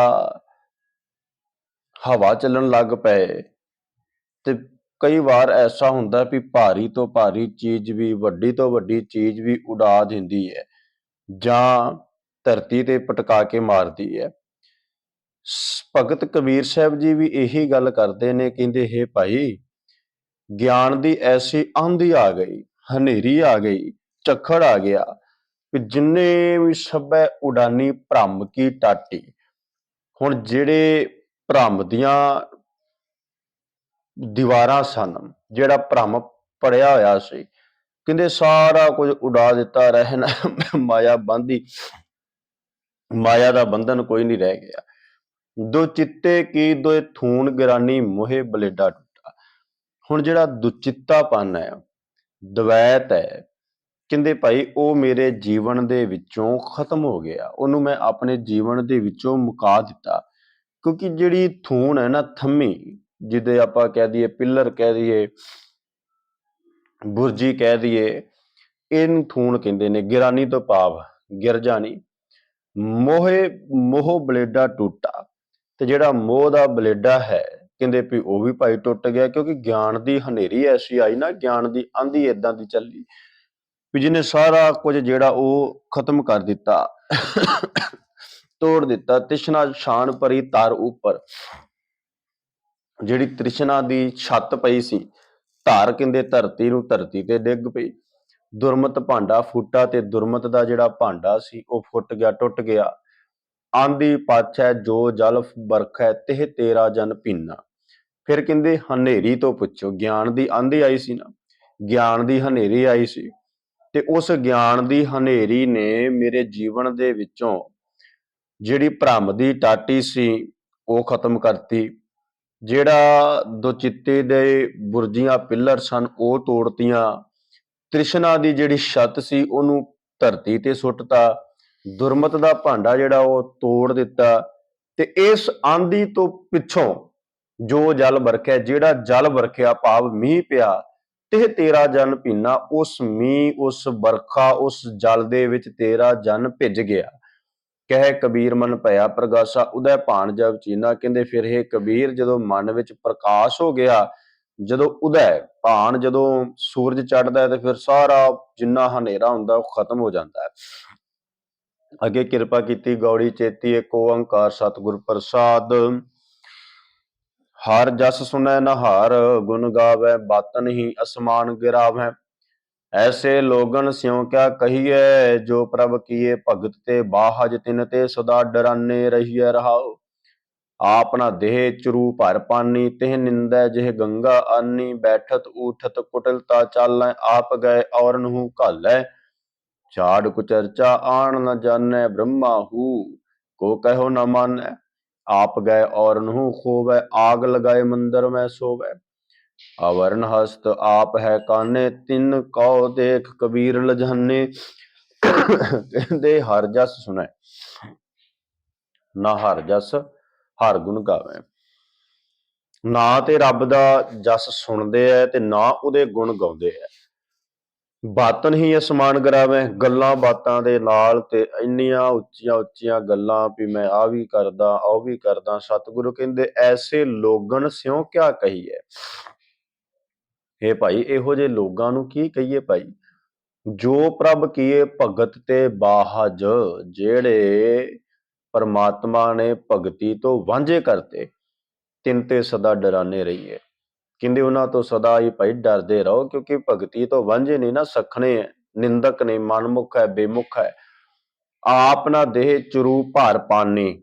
ਹਵਾ ਚੱਲਣ ਲੱਗ ਪਏ, ਤੇ ਕਈ ਵਾਰ ਐਸਾ ਹੁੰਦਾ ਵੀ ਭਾਰੀ ਤੋਂ ਭਾਰੀ ਚੀਜ਼ ਵੀ, ਵੱਡੀ ਤੋਂ ਵੱਡੀ ਚੀਜ਼ ਵੀ ਉਡਾ ਦਿੰਦੀ ਹੈ ਜਾਂ ਧਰਤੀ ਤੇ ਪਟਕਾ ਕੇ ਮਾਰਦੀ ਹੈ। ਭਗਤ ਕਬੀਰ ਸਾਹਿਬ ਜੀ ਵੀ ਇਹੀ ਗੱਲ ਕਰਦੇ ਨੇ। ਕਹਿੰਦੇ ਹੇ ਭਾਈ, ਗਿਆਨ ਦੀ ਐਸੀ ਆਂਧੀ ਆ ਗਈ, ਹਨੇਰੀ ਆ ਗਈ, ਝੱਖੜ ਆ ਗਿਆ ਕਿ ਜਿੰਨੇ ਵੀ ਸਭੈ ਉਡਾਨੀ ਭ੍ਰਮ ਕੀ ਟਾਟੀ। ਹੁਣ ਜਿਹੜੇ ਭ੍ਰਮ ਦੀਆਂ ਦੀਵਾਰਾਂ ਸਨ, ਜਿਹੜਾ ਭ੍ਰਮ ਪੜਿਆ ਹੋਇਆ ਸੀ, ਕਹਿੰਦੇ ਸਾਰਾ ਕੁਝ ਉਡਾ ਦਿੱਤਾ। ਰਹਿਣ ਮਾਇਆ ਬਾਂਧੀ, ਮਾਇਆ ਦਾ ਬੰਧਨ ਕੋਈ ਨਹੀਂ ਰਹਿ ਗਿਆ। ਦੋ ਚਿੱਤੇ ਕੀ ਦੋਇ ਥੂਨ ਗਿਰਾਨੀ, ਮੋਹਿ ਬਲੇਡਾ ਟੁੱਟਾ। ਹੁਣ ਜਿਹੜਾ ਦੁਚਿੱਤਾਪਨ ਹੈ, ਦਵੈਤ ਹੈ, ਕਹਿੰਦੇ ਭਾਈ ਉਹ ਮੇਰੇ ਜੀਵਨ ਦੇ ਵਿੱਚੋਂ ਖਤਮ ਹੋ ਗਿਆ, ਉਹਨੂੰ ਮੈਂ ਆਪਣੇ ਜੀਵਨ ਦੇ ਵਿੱਚੋਂ ਮੁਕਾ ਦਿੱਤਾ। ਕਿਉਂਕਿ ਜਿਹੜੀ ਥੂਣ ਹੈ ਨਾ, ਥੰਮੀ, ਜਿਹਦੇ ਆਪਾਂ ਕਹਿ ਦਈਏ ਪਿੱਲਰ, ਕਹਿ ਦਈਏ ਬੁਰਜੀ, ਕਹਿ ਦਈਏ, ਇਹਨੂੰ ਥੂਣ ਕਹਿੰਦੇ ਨੇ। ਗਿਰਾਨੀ ਤੋਂ ਭਾਵ ਗਿਰ ਜਾਣੀ। ਮੋਹ ਬਲੇਡਾ ਟੁੱਟਾ, ਤੇ ਜਿਹੜਾ ਮੋਹ ਦਾ ਬਲੇਡਾ ਹੈ, ਕਹਿੰਦੇ ਵੀ ਉਹ ਵੀ ਭਾਈ ਟੁੱਟ ਗਿਆ। ਕਿਉਂਕਿ ਗਿਆਨ ਦੀ ਹਨੇਰੀ ਐਸੀ ਆਈ ਨਾ, ਗਿਆਨ ਦੀ ਆਂਧੀ ਏਦਾਂ ਦੀ ਚੱਲੀ ਵੀ ਜਿਹਨੇ ਸਾਰਾ ਕੁਝ ਜਿਹੜਾ ਉਹ ਖਤਮ ਕਰ ਦਿੱਤਾ। ਤੋੜ ਦਿੱਤਾ। ਤ੍ਰਿਸ਼ਨਾ ਛਾਣ ਭਰੀ ਧਰ ਉੱਪਰ, ਜਿਹੜੀ ਤ੍ਰਿਸ਼ਨਾ ਦੀ ਛੱਤ ਪਈ ਸੀ, ਧਾਰ ਕਹਿੰਦੇ ਧਰਤੀ ਨੂੰ, ਧਰਤੀ ਤੇ ਡਿੱਗ ਪਈ। ਦੁਰਮਤ ਭਾਂਡਾ ਫੁੱਟਾ, ਤੇ ਦੁਰਮਤ ਦਾ ਜਿਹੜਾ ਭਾਂਡਾ ਸੀ ਉਹ ਫੁੱਟ ਗਿਆ, ਟੁੱਟ ਗਿਆ। ਆਂਦੀ ਪਾਛੈ ਜੋ ਜਲ ਬਰਖੈ, ਤਿਹ ਤੇਰਾ ਜਨ ਭੀਨਾ। ਫਿਰ ਕਹਿੰਦੇ ਹਨੇਰੀ ਤੋਂ ਪੁੱਛੋ, ਗਿਆਨ ਦੀ ਆਂधी ਆਈ ਸੀ ਨਾ, ਗਿਆਨ ਦੀ ਹਨੇਰੀ ਆਈ ਸੀ, ਤੇ ਉਸ ਗਿਆਨ ਦੀ ਹਨੇਰੀ ਨੇ ਮੇਰੇ ਜੀਵਨ ਦੇ ਵਿੱਚੋਂ ਜਿਹੜੀ ਭ੍ਰਮ ਦੀ ਟਾਟੀ ਸੀ ਉਹ ਖਤਮ ਕਰਤੀ। ਜਿਹੜਾ ਦੁਚਿੱਤੇ ਦੇ ਬੁਰਜੀਆਂ ਪਿੱਲਰ ਸਨ ਉਹ ਤੋੜਤੀਆਂ। ਤ੍ਰਿਸ਼ਨਾ ਦੀ ਜਿਹੜੀ ਛੱਤ ਸੀ ਉਹਨੂੰ ਧਰਤੀ ਤੇ ਸੁੱਟਤਾ। ਦੁਰਮਤ ਦਾ ਭਾਂਡਾ ਜਿਹੜਾ ਉਹ ਤੋੜ ਦਿੱਤਾ। ਤੇ ਇਸ ਆਂधी ਤੋਂ ਪਿੱਛੋਂ ਜੋ ਜਲ ਵਰਖਿਆ, ਜਿਹੜਾ ਜਲ ਵਰਖਿਆ ਭਾਵ ਮੀਂਹ ਪਿਆ, ਤੇ ਤੇਰਾ ਜਨ ਭੀਨਾ, ਉਸ ਮੀਂਹ, ਉਸ ਵਰਖਾ, ਉਸ ਜਲ ਦੇ ਵਿੱਚ ਤੇਰਾ ਜਨ ਭਿੱਜ ਗਿਆ। ਕਹਿ ਕਬੀਰ ਮਨ ਭਇਆ ਪ੍ਰਗਾਸਾ, ਉਦੈ ਭਾਣ ਜਬ ਚੀਨਾ। ਕਹਿੰਦੇ ਫਿਰ ਇਹ ਕਬੀਰ ਜਦੋਂ ਮਨ ਵਿੱਚ ਪ੍ਰਕਾਸ਼ ਹੋ ਗਿਆ, ਜਦੋਂ ਉਦੈ ਭਾਣ, ਜਦੋਂ ਸੂਰਜ ਚੜ੍ਹਦਾ ਹੈ ਤੇ ਫਿਰ ਸਾਰਾ ਜਿੰਨਾ ਹਨੇਰਾ ਹੁੰਦਾ ਉਹ ਖਤਮ ਹੋ ਜਾਂਦਾ ਹੈ। ਅੱਗੇ ਕਿਰਪਾ ਕੀਤੀ ਗੌੜੀ ਚੇਤੀ, ਏਕ ਓੰਕਾਰ ਸਤਿਗੁਰ ਪ੍ਰਸਾਦ। ਹਰ ਜਸ ਸੁਨੈ ਨਹਾਰ, ਗੁਣ ਗਾਵੈ ਬਾਤਨ ਹੀ ਅਸਮਾਨ ਗਿਰਾਵੈ। ਐਸੇ ਲੋਗਨ ਸਿਉ ਕਿਆ ਕਹੀਐ, ਜੋ ਪ੍ਰਭ ਕੀਏ ਭਗਤ ਤੇ ਬਾਹਜ, ਤਿਨ ਤੇ ਸਦਾ ਡਰਾਨੇ ਰਹੀਐ ਰਹਾਉ। ਆਪ ਨਾ ਦੇਹ ਚਰੂ ਭਰ ਪਾਨੀ, ਤਿਹ ਨਿੰਦੈ ਜਿਹ ਗੰਗਾ ਆਨੀ। ਬੈਠਤ ਊਠਤ ਕੁਟਿਲਤਾ ਚਾਲੈ, ਆਪ ਗਏ ਔਰ ਨਹੁ ਘਾਲੈ। ਝਾੜ ਕੁਚਰਚਾ ਆਣ ਨ ਜਾਣੈ, ਬ੍ਰਹਮਾ ਹੂ ਕੋ ਕਹਿਓ ਨ ਮਾਨੈ। ਆਪ ਗਏ ਔਰ ਨਹੁ ਖੋਵੈ, ਆਗ ਲਗਾਏ ਮੰਦਰ ਮੈਂ ਸੋਵੈ। आवरण हस्त आप है काने, तिन कौ देख कबीर लजाने। कहते हर जस सुनै, ना हर जस हर गुण गावे। ਨਾ ਤੇ ਰੱਬ ਦਾ ਜਸ ਸੁਣਦੇ ਐ ਤੇ ਨਾ ਉਹਦੇ ਗੁਣ ਗਾਉਂਦੇ ਐ। ਬਾਤਨ ਹੀ ਅਸਮਾਨ ਗਰਾਵੇ, ਗੱਲਾਂ ਬਾਤਾਂ ਦੇ ਨਾਲ ਤੇ ਇੰਨੀਆਂ ਉੱਚੀਆਂ ਉੱਚੀਆਂ ਗੱਲਾਂ ਵੀ ਮੈਂ ਆ ਵੀ ਕਰਦਾ, ਉਹ ਵੀ ਕਰਦਾ। ਸਤਿਗੁਰੂ ਕਹਿੰਦੇ ਐਸੇ ਲੋਗਨ ਸਿਉ ਕਿਆ ਕਹੀਏ। ਇਹ ਭਾਈ ਇਹੋ ਜਿਹੇ ਲੋਕਾਂ ਨੂੰ ਕੀ ਕਹੀਏ ਭਾਈ, ਜੋ ਪ੍ਰਭ ਕੀਏ ਭਗਤ ਤੇ ਬਾਹਜ, ਜਿਹੜੇ ਪਰਮਾਤਮਾ ਨੇ ਭਗਤੀ ਤੋਂ ਵਾਂਝੇ ਕਰਤੇ, ਤਿੰਨ ਤੇ ਸਦਾ ਡਰਾਨੇ ਰਹੀਏ। ਕਹਿੰਦੇ ਉਹਨਾਂ ਤੋਂ ਸਦਾ ਹੀ ਭਾਈ ਡਰਦੇ ਰਹੋ, ਕਿਉਂਕਿ ਭਗਤੀ ਤੋਂ ਵਾਂਝੇ ਨਹੀਂ ਨਾ ਸਖਣੇ ਹੈ, ਨਿੰਦਕ ਨੇ, ਮਨਮੁਖ ਹੈ, ਬੇਮੁਖ ਹੈ। ਆਪ ਨਾ ਦੇਹ ਚਰੂ ਭਾਰ ਪਾਨੀ,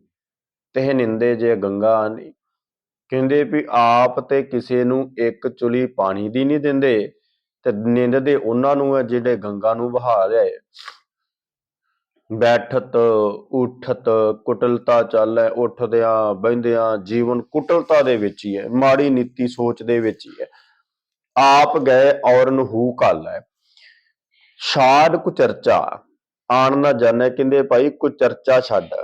ਤਹਿ ਨਿੰਦੇ ਜੇ ਗੰਗਾ ਆਨੀ। ਕਹਿੰਦੇ ਵੀ ਆਪ ਤੇ ਕਿਸੇ ਨੂੰ ਇੱਕ ਚੁਲੀ ਪਾਣੀ ਦੀ ਨਹੀਂ ਦਿੰਦੇ, ਤੇ ਨਿੰਦਦੇ ਉਹਨਾਂ ਨੂੰ ਹੈ ਜਿਹੜੇ ਗੰਗਾ ਨੂੰ ਵਹਾ ਲਿਆਏ। ਬੈਠਤ ਉਠਤ ਕੁਟਲਤਾ ਚਾਲੈ, ਉੱਠਦਿਆਂ ਬਹਿੰਦਿਆਂ ਜੀਵਨ ਕੁਟਲਤਾ ਦੇ ਵਿੱਚ ਹੀ ਹੈ, ਮਾੜੀ ਨੀਤੀ ਸੋਚ ਦੇ ਵਿੱਚ ਹੀ ਹੈ। ਆਪ ਗਏ ਔਰਨ ਹੂ ਘਾਲੈ। ਛਾੜ ਕੁਚਰਚਾ ਆਣ ਨਾ ਜਾਣੈ। ਕਹਿੰਦੇ ਭਾਈ ਕੁਚਰਚਾ ਛੱਡ,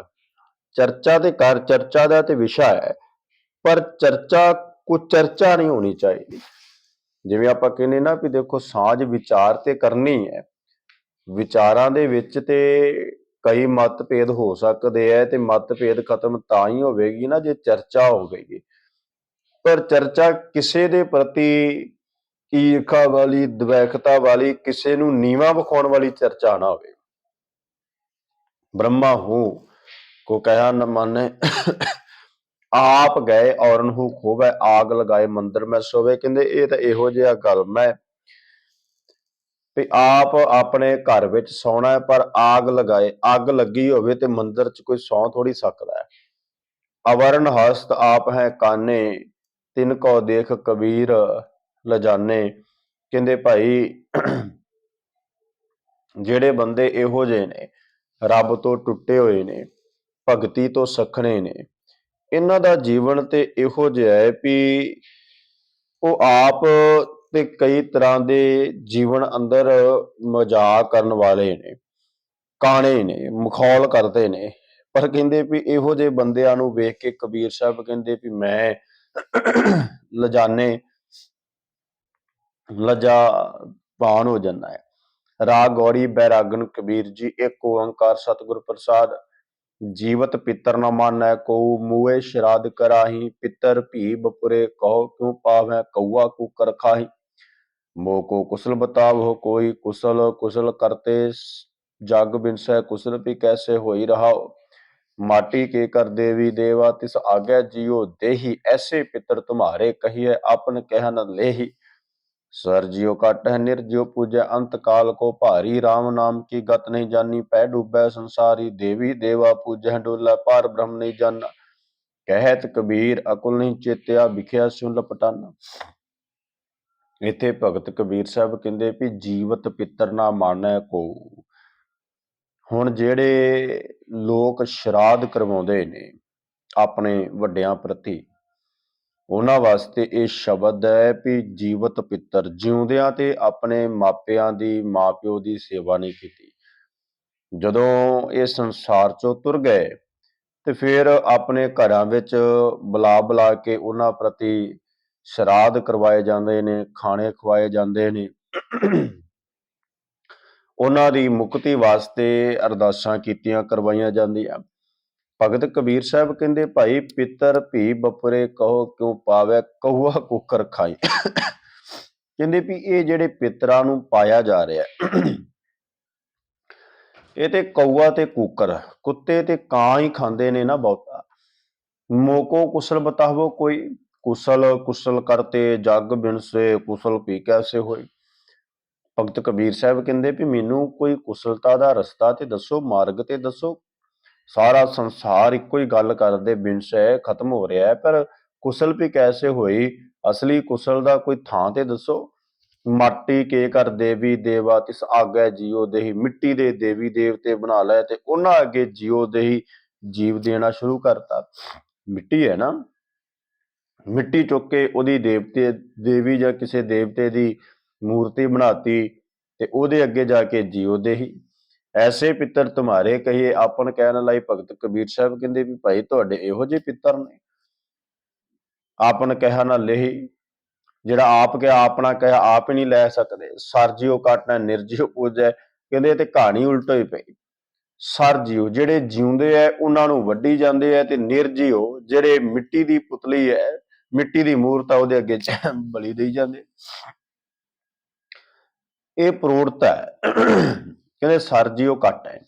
ਚਰਚਾ ਤੇ ਕਰ, ਚਰਚਾ ਦਾ ਤੇ ਵਿਸ਼ਾ ਹੈ, ਪਰ ਚਰਚਾ ਕੁਚਰਚਾ ਨਹੀਂ ਹੋਣੀ ਚਾਹੀਦੀ। ਜਿਵੇਂ ਆਪਾਂ ਕਹਿੰਦੇ ਨਾ ਵੀ ਦੇਖੋ ਸਾਂਝ ਵਿਚਾਰ ਤੇ ਕਰਨੀ ਹੈ, ਵਿਚਾਰਾਂ ਦੇ ਵਿੱਚ ਤੇ ਕਈ ਮਤਭੇਦ ਹੋ ਸਕਦੇ ਹੈ, ਤੇ ਮਤਭੇਦ ਖਤਮ ਤਾਂ ਹੀ ਹੋਵੇਗੀ ਨਾ ਜੇ ਚਰਚਾ ਹੋਵੇਗੀ। ਪਰ ਚਰਚਾ ਕਿਸੇ ਦੇ ਪ੍ਰਤੀ ਈਰਖਾ ਵਾਲੀ, ਦਵੈਕਤਾ ਵਾਲੀ, ਕਿਸੇ ਨੂੰ ਨੀਵਾਂ ਵਿਖਾਉਣ ਵਾਲੀ ਚਰਚਾ ਨਾ ਹੋਵੇ। ਬ੍ਰਹਮਾ ਹੂੰ ਕੋ ਕਹਿਆ ਨ ਮਾਨੈ, ਆਪ ਗਏ ਔਰਨ ਹੂ ਖੋਵੈ, ਆਗ ਲਗਾਏ ਮੰਦਰ ਮੈਂ ਸੋਵੇ। ਕਹਿੰਦੇ ਇਹ ਤਾਂ ਇਹੋ ਜਿਹਾ ਗਲਮ ਹੈ ਵੀ ਆਪ ਆਪਣੇ ਘਰ ਵਿੱਚ ਸੌਣਾ ਹੈ, ਪਰ ਆਗ ਲਗਾਏ, ਅੱਗ ਲੱਗੀ ਹੋਵੇ ਤੇ ਮੰਦਰ 'ਚ ਕੋਈ ਸੌਂ ਥੋੜੀ ਸਕਦਾ ਹੈ। ਅਵਰਨ ਹਸਤ ਆਪ ਹੈ ਕਾਨੇ, ਤਿਨ ਕੋ ਦੇਖ ਕਬੀਰ ਲਜਾਨੇ। ਕਹਿੰਦੇ ਭਾਈ ਜਿਹੜੇ ਬੰਦੇ ਇਹੋ ਜਿਹੇ ਨੇ, ਰੱਬ ਤੋਂ ਟੁੱਟੇ ਹੋਏ ਨੇ, ਭਗਤੀ ਤੋਂ ਸਖਣੇ ਨੇ, ਇਹਨਾਂ ਦਾ ਜੀਵਨ ਤੇ ਇਹੋ ਜਿਹਾ ਹੈ ਵੀ ਉਹ ਆਪ ਤੇ ਕਈ ਤਰ੍ਹਾਂ ਦੇ ਜੀਵਨ ਅੰਦਰ ਮਜ਼ਾਕ ਕਰਨ ਵਾਲੇ ਨੇ, ਕਾਣੇ ਨੇ, ਮਖੌਲ ਕਰਦੇ ਨੇ। ਪਰ ਕਹਿੰਦੇ ਵੀ ਇਹੋ ਜਿਹੇ ਬੰਦਿਆਂ ਨੂੰ ਵੇਖ ਕੇ ਕਬੀਰ ਸਾਹਿਬ ਕਹਿੰਦੇ ਵੀ ਮੈਂ ਲਜਾਨੇ, ਲਜਾਵਾਨ ਹੋ ਜਾਂਦਾ ਹੈ। ਰਾਗ ਗੌੜੀ ਬੈਰਾਗਨ ਕਬੀਰ ਜੀ, ਇੱਕ ਓੰਕਾਰ ਸਤਿਗੁਰ ਪ੍ਰਸਾਦ। ਜੀਵਤ ਪਿੱਤਰ ਨ ਮਾਨੈ ਕਉ, ਮੂਏ ਸ਼ਰਾਧ ਕਰਾਹੀ। ਪਿੱਤਰ ਭੀ ਬਪੁਰੇ ਕਹੋ, ਕਿਉ ਪਾਵੈ ਕਊਆ ਕੂਕਰ ਖਾਹੀ। ਮੋਹ ਕੋ ਕੁਸਲ ਬਤਾਵਹੁ ਕੋਈ, ਕੁਸਲ ਕੁਸਲ ਕਰਤੇ ਜਗ ਬਿਨਸੈ, ਕੁਸਲ ਵੀ ਕੈਸੇ ਹੋਈ ਰਹਾਉ। माटी के कर देवी देवा तिस आज्ञा जियो देही, ऐसे पितर तुम्हारे कहिए आपन कह न लेही। सर जियो काट है निर्जियो पूजय, अंत काल को भारी, राम नाम की गत नहीं जानी, पै डूबे संसारी, देवी देवा पूजय डोला, पार ब्रह्म नहीं जाना, कहत कबीर अकुल नहीं चेत्या, विखिया स्यों लपटाना। इथे भगत कबीर साहब कहते भी जीवत पितर ना मानै को। ਹੁਣ ਜਿਹੜੇ ਲੋਕ ਸ਼ਰਾਧ ਕਰਵਾਉਂਦੇ ਨੇ ਆਪਣੇ ਵੱਡਿਆਂ ਪ੍ਰਤੀ, ਉਹਨਾਂ ਵਾਸਤੇ ਇਹ ਸ਼ਬਦ ਹੈ ਵੀ ਜੀਵਤ ਪਿੱਤਰ, ਜਿਉਂਦਿਆਂ ਤੇ ਆਪਣੇ ਮਾਪਿਆਂ ਦੀ, ਮਾਂ-ਪਿਓ ਦੀ ਸੇਵਾ ਨਹੀਂ ਕੀਤੀ। ਜਦੋਂ ਇਹ ਸੰਸਾਰ ਚੋਂ ਤੁਰ ਗਏ ਤੇ ਫਿਰ ਆਪਣੇ ਘਰਾਂ ਵਿੱਚ ਬੁਲਾ ਕੇ ਉਹਨਾਂ ਪ੍ਰਤੀ ਸ਼ਰਾਧ ਕਰਵਾਏ ਜਾਂਦੇ ਨੇ, ਖਾਣੇ ਖਵਾਏ ਜਾਂਦੇ ਨੇ। ਉਹਨਾਂ ਦੀ ਮੁਕਤੀ ਵਾਸਤੇ ਅਰਦਾਸਾਂ ਕੀਤੀਆਂ ਕਰਵਾਈਆਂ ਜਾਂਦੀਆਂ। ਭਗਤ ਕਬੀਰ ਸਾਹਿਬ ਕਹਿੰਦੇ ਭਾਈ ਪਿੱਤਰ ਭੀ ਬਪੁਰੇ ਕਹੋ ਕਿਉਂ ਪਾਵੈ, ਕਹੂਆ ਕੁੱਕਰ ਖਾਈ। ਕਹਿੰਦੇ ਵੀ ਇਹ ਜਿਹੜੇ ਪਿੱਤਰਾਂ ਨੂੰ ਪਾਇਆ ਜਾ ਰਿਹਾ, ਇਹ ਤੇ ਕਊਆ ਤੇ ਕੂਕਰ, ਕੁੱਤੇ ਤੇ ਕਾਂ ਹੀ ਖਾਂਦੇ ਨੇ ਨਾ ਬਹੁਤਾ। ਮੋਕੋ ਕੁਸਲ ਬਤਾਵੋ ਕੋਈ, ਕੁਸਲ ਕੁਸਲ ਕਰਤੇ ਜਗ ਬਿਨਸੇ, ਕੁਸਲ ਭੀ ਕੈਸੇ ਹੋਈ। ਭਗਤ ਕਬੀਰ ਸਾਹਿਬ ਕਹਿੰਦੇ ਵੀ ਮੈਨੂੰ ਕੋਈ ਕੁਸ਼ਲਤਾ ਦਾ ਰਸਤਾ ਤੇ ਦੱਸੋ, ਮਾਰਗ ਤੇ ਦੱਸੋ। ਸਾਰਾ ਸੰਸਾਰ ਇੱਕੋ ਹੀ ਗੱਲ ਕਰਦੇ, ਬਿਨਸੈ ਖਤਮ ਹੋ ਰਿਹਾ ਹੈ, ਪਰ ਕੁਸ਼ਲ ਵੀ ਕੈਸੇ ਹੋਈ, ਅਸਲੀ ਕੁਸ਼ਲ ਦਾ ਕੋਈ ਥਾਂ ਤੇ ਦੱਸੋ। ਮਾਟੀ ਕੇ ਕਰ ਦੇਵੀ ਦੇਵਾ ਤਿਸ ਆਗੇ ਜੀਓ ਦੇਹੀ, ਮਿੱਟੀ ਦੇ ਦੇਵੀ ਦੇਵਤੇ ਬਣਾ ਲਏ ਤੇ ਉਹਨਾਂ ਅੱਗੇ ਜੀਓ ਦੇਹੀ, ਜੀਵ ਦੇਣਾ ਸ਼ੁਰੂ ਕਰਤਾ। ਮਿੱਟੀ ਹੈ ਨਾ, ਮਿੱਟੀ ਚੁੱਕ ਕੇ ਉਹਦੀ ਦੇਵਤੇ ਦੇਵੀ ਜਾਂ ਕਿਸੇ ਦੇਵਤੇ ਦੀ ਮੂਰਤੀ ਬਣਾਤੀ ਤੇ ਉਹਦੇ ਅੱਗੇ ਜਾ ਕੇ ਜੀਓ ਦੇਹੀ, ਐਸੇ ਪਿੱਤਰ ਤੁਮਾਰੇ ਕਹੀਏ ਆਪਨ ਕਹਿਣ ਲਈ। ਭਗਤ ਕਬੀਰ ਸਾਹਿਬ ਕਹਿੰਦੇ ਵੀ ਭਾਈ ਤੁਹਾਡੇ ਇਹੋ ਜਿਹੇ ਪਿੱਤਰ ਨੇ, ਆਪਨ ਕਹਿਆ ਨਾ ਲੇਹੀ, ਜਿਹੜਾ ਆਪ ਕਿਹਾ ਆਪਣਾ ਕਿਹਾ ਆਪ ਹੀ ਨਹੀਂ ਲੈ ਸਕਦੇ। ਸਰ ਜਿਉ ਕਾਟਣਾ ਨਿਰਜੀਉ ਪੂਜੈ, ਕਹਿੰਦੇ ਤੇ ਕਹਾਣੀ ਉਲਟ ਹੋਈ ਪਈ। ਸਰ ਜਿਉ ਜਿਹੜੇ ਜਿਉਂਦੇ ਹੈ ਉਹਨਾਂ ਨੂੰ ਵੱਢੀ ਜਾਂਦੇ ਹੈ, ਤੇ ਨਿਰਜੀਉ ਜਿਹੜੇ ਮਿੱਟੀ ਦੀ ਪੁਤਲੀ ਹੈ, ਮਿੱਟੀ ਦੀ ਮੂਰਤ ਆ, ਉਹਦੇ ਅੱਗੇ ਬਲੀ ਦੇਈ ਜਾਂਦੇ। ਇਹ ਪ੍ਰੋੜਤਾ ਹੈ। ਕਹਿੰਦੇ ਸਰ ਜਿਉ ਕੱਟ ਹੈ,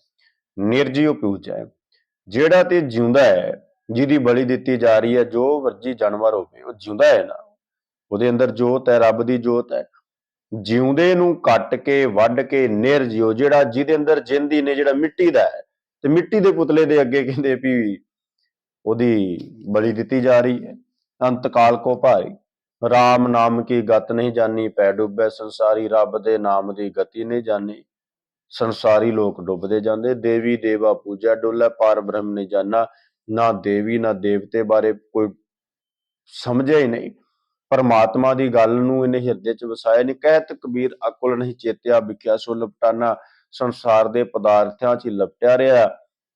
ਨਿਰਜੀਉ ਪੂਜੈ, ਜਿਹੜਾ ਤੇ ਜਿਉਂਦਾ ਹੈ, ਜਿਹਦੀ ਬਲੀ ਦਿੱਤੀ ਜਾ ਰਹੀ ਹੈ, ਜੋ ਵਰਜੀ ਜਾਨਵਰ ਹੋਵੇ ਉਹ ਜਿਉਂਦਾ ਹੈ ਨਾ, ਉਹਦੇ ਅੰਦਰ ਜੋਤ ਹੈ, ਰੱਬ ਦੀ ਜੋਤ ਹੈ। ਜਿਉਂਦੇ ਨੂੰ ਕੱਟ ਕੇ ਵੱਢ ਕੇ ਨਿਰਜੀਉ, ਜਿਹੜਾ ਜਿਹਦੇ ਅੰਦਰ ਜਿੰਦੀ ਨੇ, ਜਿਹੜਾ ਮਿੱਟੀ ਦਾ ਹੈ, ਤੇ ਮਿੱਟੀ ਦੇ ਪੁਤਲੇ ਦੇ ਅੱਗੇ ਕਹਿੰਦੇ ਵੀ ਉਹਦੀ ਬਲੀ ਦਿੱਤੀ ਜਾ ਰਹੀ ਹੈ। ਅੰਤ ਕਾਲ ਕੋ ਭਾਈ, ਰਾਮ ਨਾਮ ਕੀ ਗਤ ਨਹੀਂ ਜਾਨੀ, ਪੈ ਡੁੱਬੇ ਸੰਸਾਰੀ, ਰੱਬ ਦੇ ਨਾਮ ਦੀ ਗਤੀ ਨਹੀਂ ਜਾਨੀ, ਸੰਸਾਰੀ ਲੋਕ ਡੁੱਬਦੇ ਜਾਂਦੇ। ਦੇਵੀ ਦੇਵਾ ਪੂਜਾ ਡੋਲਾ, ਪਾਰ ਬ੍ਰਹਮ ਨਹੀਂ ਜਾਨਾ, ਨਾ ਦੇਵੀ ਨਾ ਦੇਵਤੇ ਬਾਰੇ ਕੋਈ ਸਮਝਿਆ ਹੀ ਨਹੀਂ, ਪਰਮਾਤਮਾ ਦੀ ਗੱਲ ਨੂੰ ਇਹਨੇ ਹਿਰਦੇ ਚ ਵਸਾਇਆ ਨਹੀਂ। ਕਹਿਤ ਕਬੀਰ ਅਕੁਲ ਨਹੀਂ ਚੇਤਿਆ, ਵਿਖਿਆ ਸੋ ਲਪਟਾਨਾ, ਸੰਸਾਰ ਦੇ ਪਦਾਰਥਾਂ ਚ ਲਪਟਿਆ ਰਿਹਾ।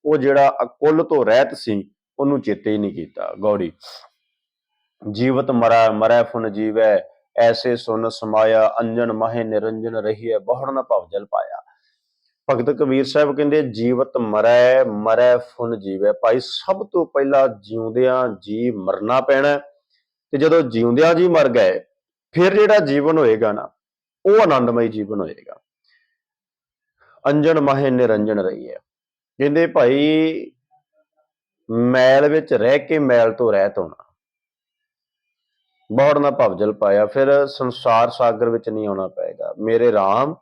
ਉਹ ਜਿਹੜਾ ਅਕੁਲ ਤੋਂ ਰਹਿਤ ਸੀ, ਉਹਨੂੰ ਚੇਤੇ ਹੀ ਨਹੀਂ ਕੀਤਾ। ਗੌੜੀ ਜੀਵਤ ਮਰੈ ਮਰੈ ਫੁਨ ਜੀਵੈ, ਐਸੇ ਸੁਨ ਸਮਾਇਆ, ਅੰਜਨ ਮਾਹੇ ਨਿਰੰਜਨ ਰਹੀਐ, ਬਹੁੜ ਨ ਭਵ ਜਲ ਪਾਇਆ। ਭਗਤ ਕਬੀਰ ਸਾਹਿਬ ਕਹਿੰਦੇ ਜੀਵਤ ਮਰੈ ਮਰੈ ਫੁਨ ਜੀਵੈ, ਭਾਈ ਸਭ ਤੋਂ ਪਹਿਲਾਂ ਜਿਉਂਦਿਆਂ ਜੀ ਮਰਨਾ ਪੈਣਾ, ਤੇ ਜਦੋਂ ਜਿਉਂਦਿਆਂ ਜੀ ਮਰ ਗਏ ਫਿਰ ਜਿਹੜਾ ਜੀਵਨ ਹੋਏਗਾ ਨਾ, ਉਹ ਆਨੰਦਮਈ ਜੀਵਨ ਹੋਏਗਾ। ਅੰਜਨ ਮਾਹੇ ਨਿਰੰਜਨ ਰਹੀਐ, ਕਹਿੰਦੇ ਭਾਈ ਮੈਲ ਵਿੱਚ ਰਹਿ ਕੇ ਮੈਲ ਤੋਂ ਰਹਿਤ ਹੋਣਾ, ਬਹੁੜ ਨਾ ਭਵ ਜਲ ਪਾਇਆ, ਫਿਰ ਸੰਸਾਰ ਸਾਗਰ ਵਿੱਚ ਨਹੀਂ ਆਉਣਾ ਪਏਗਾ। ਮੇਰੇ ਰਾਮ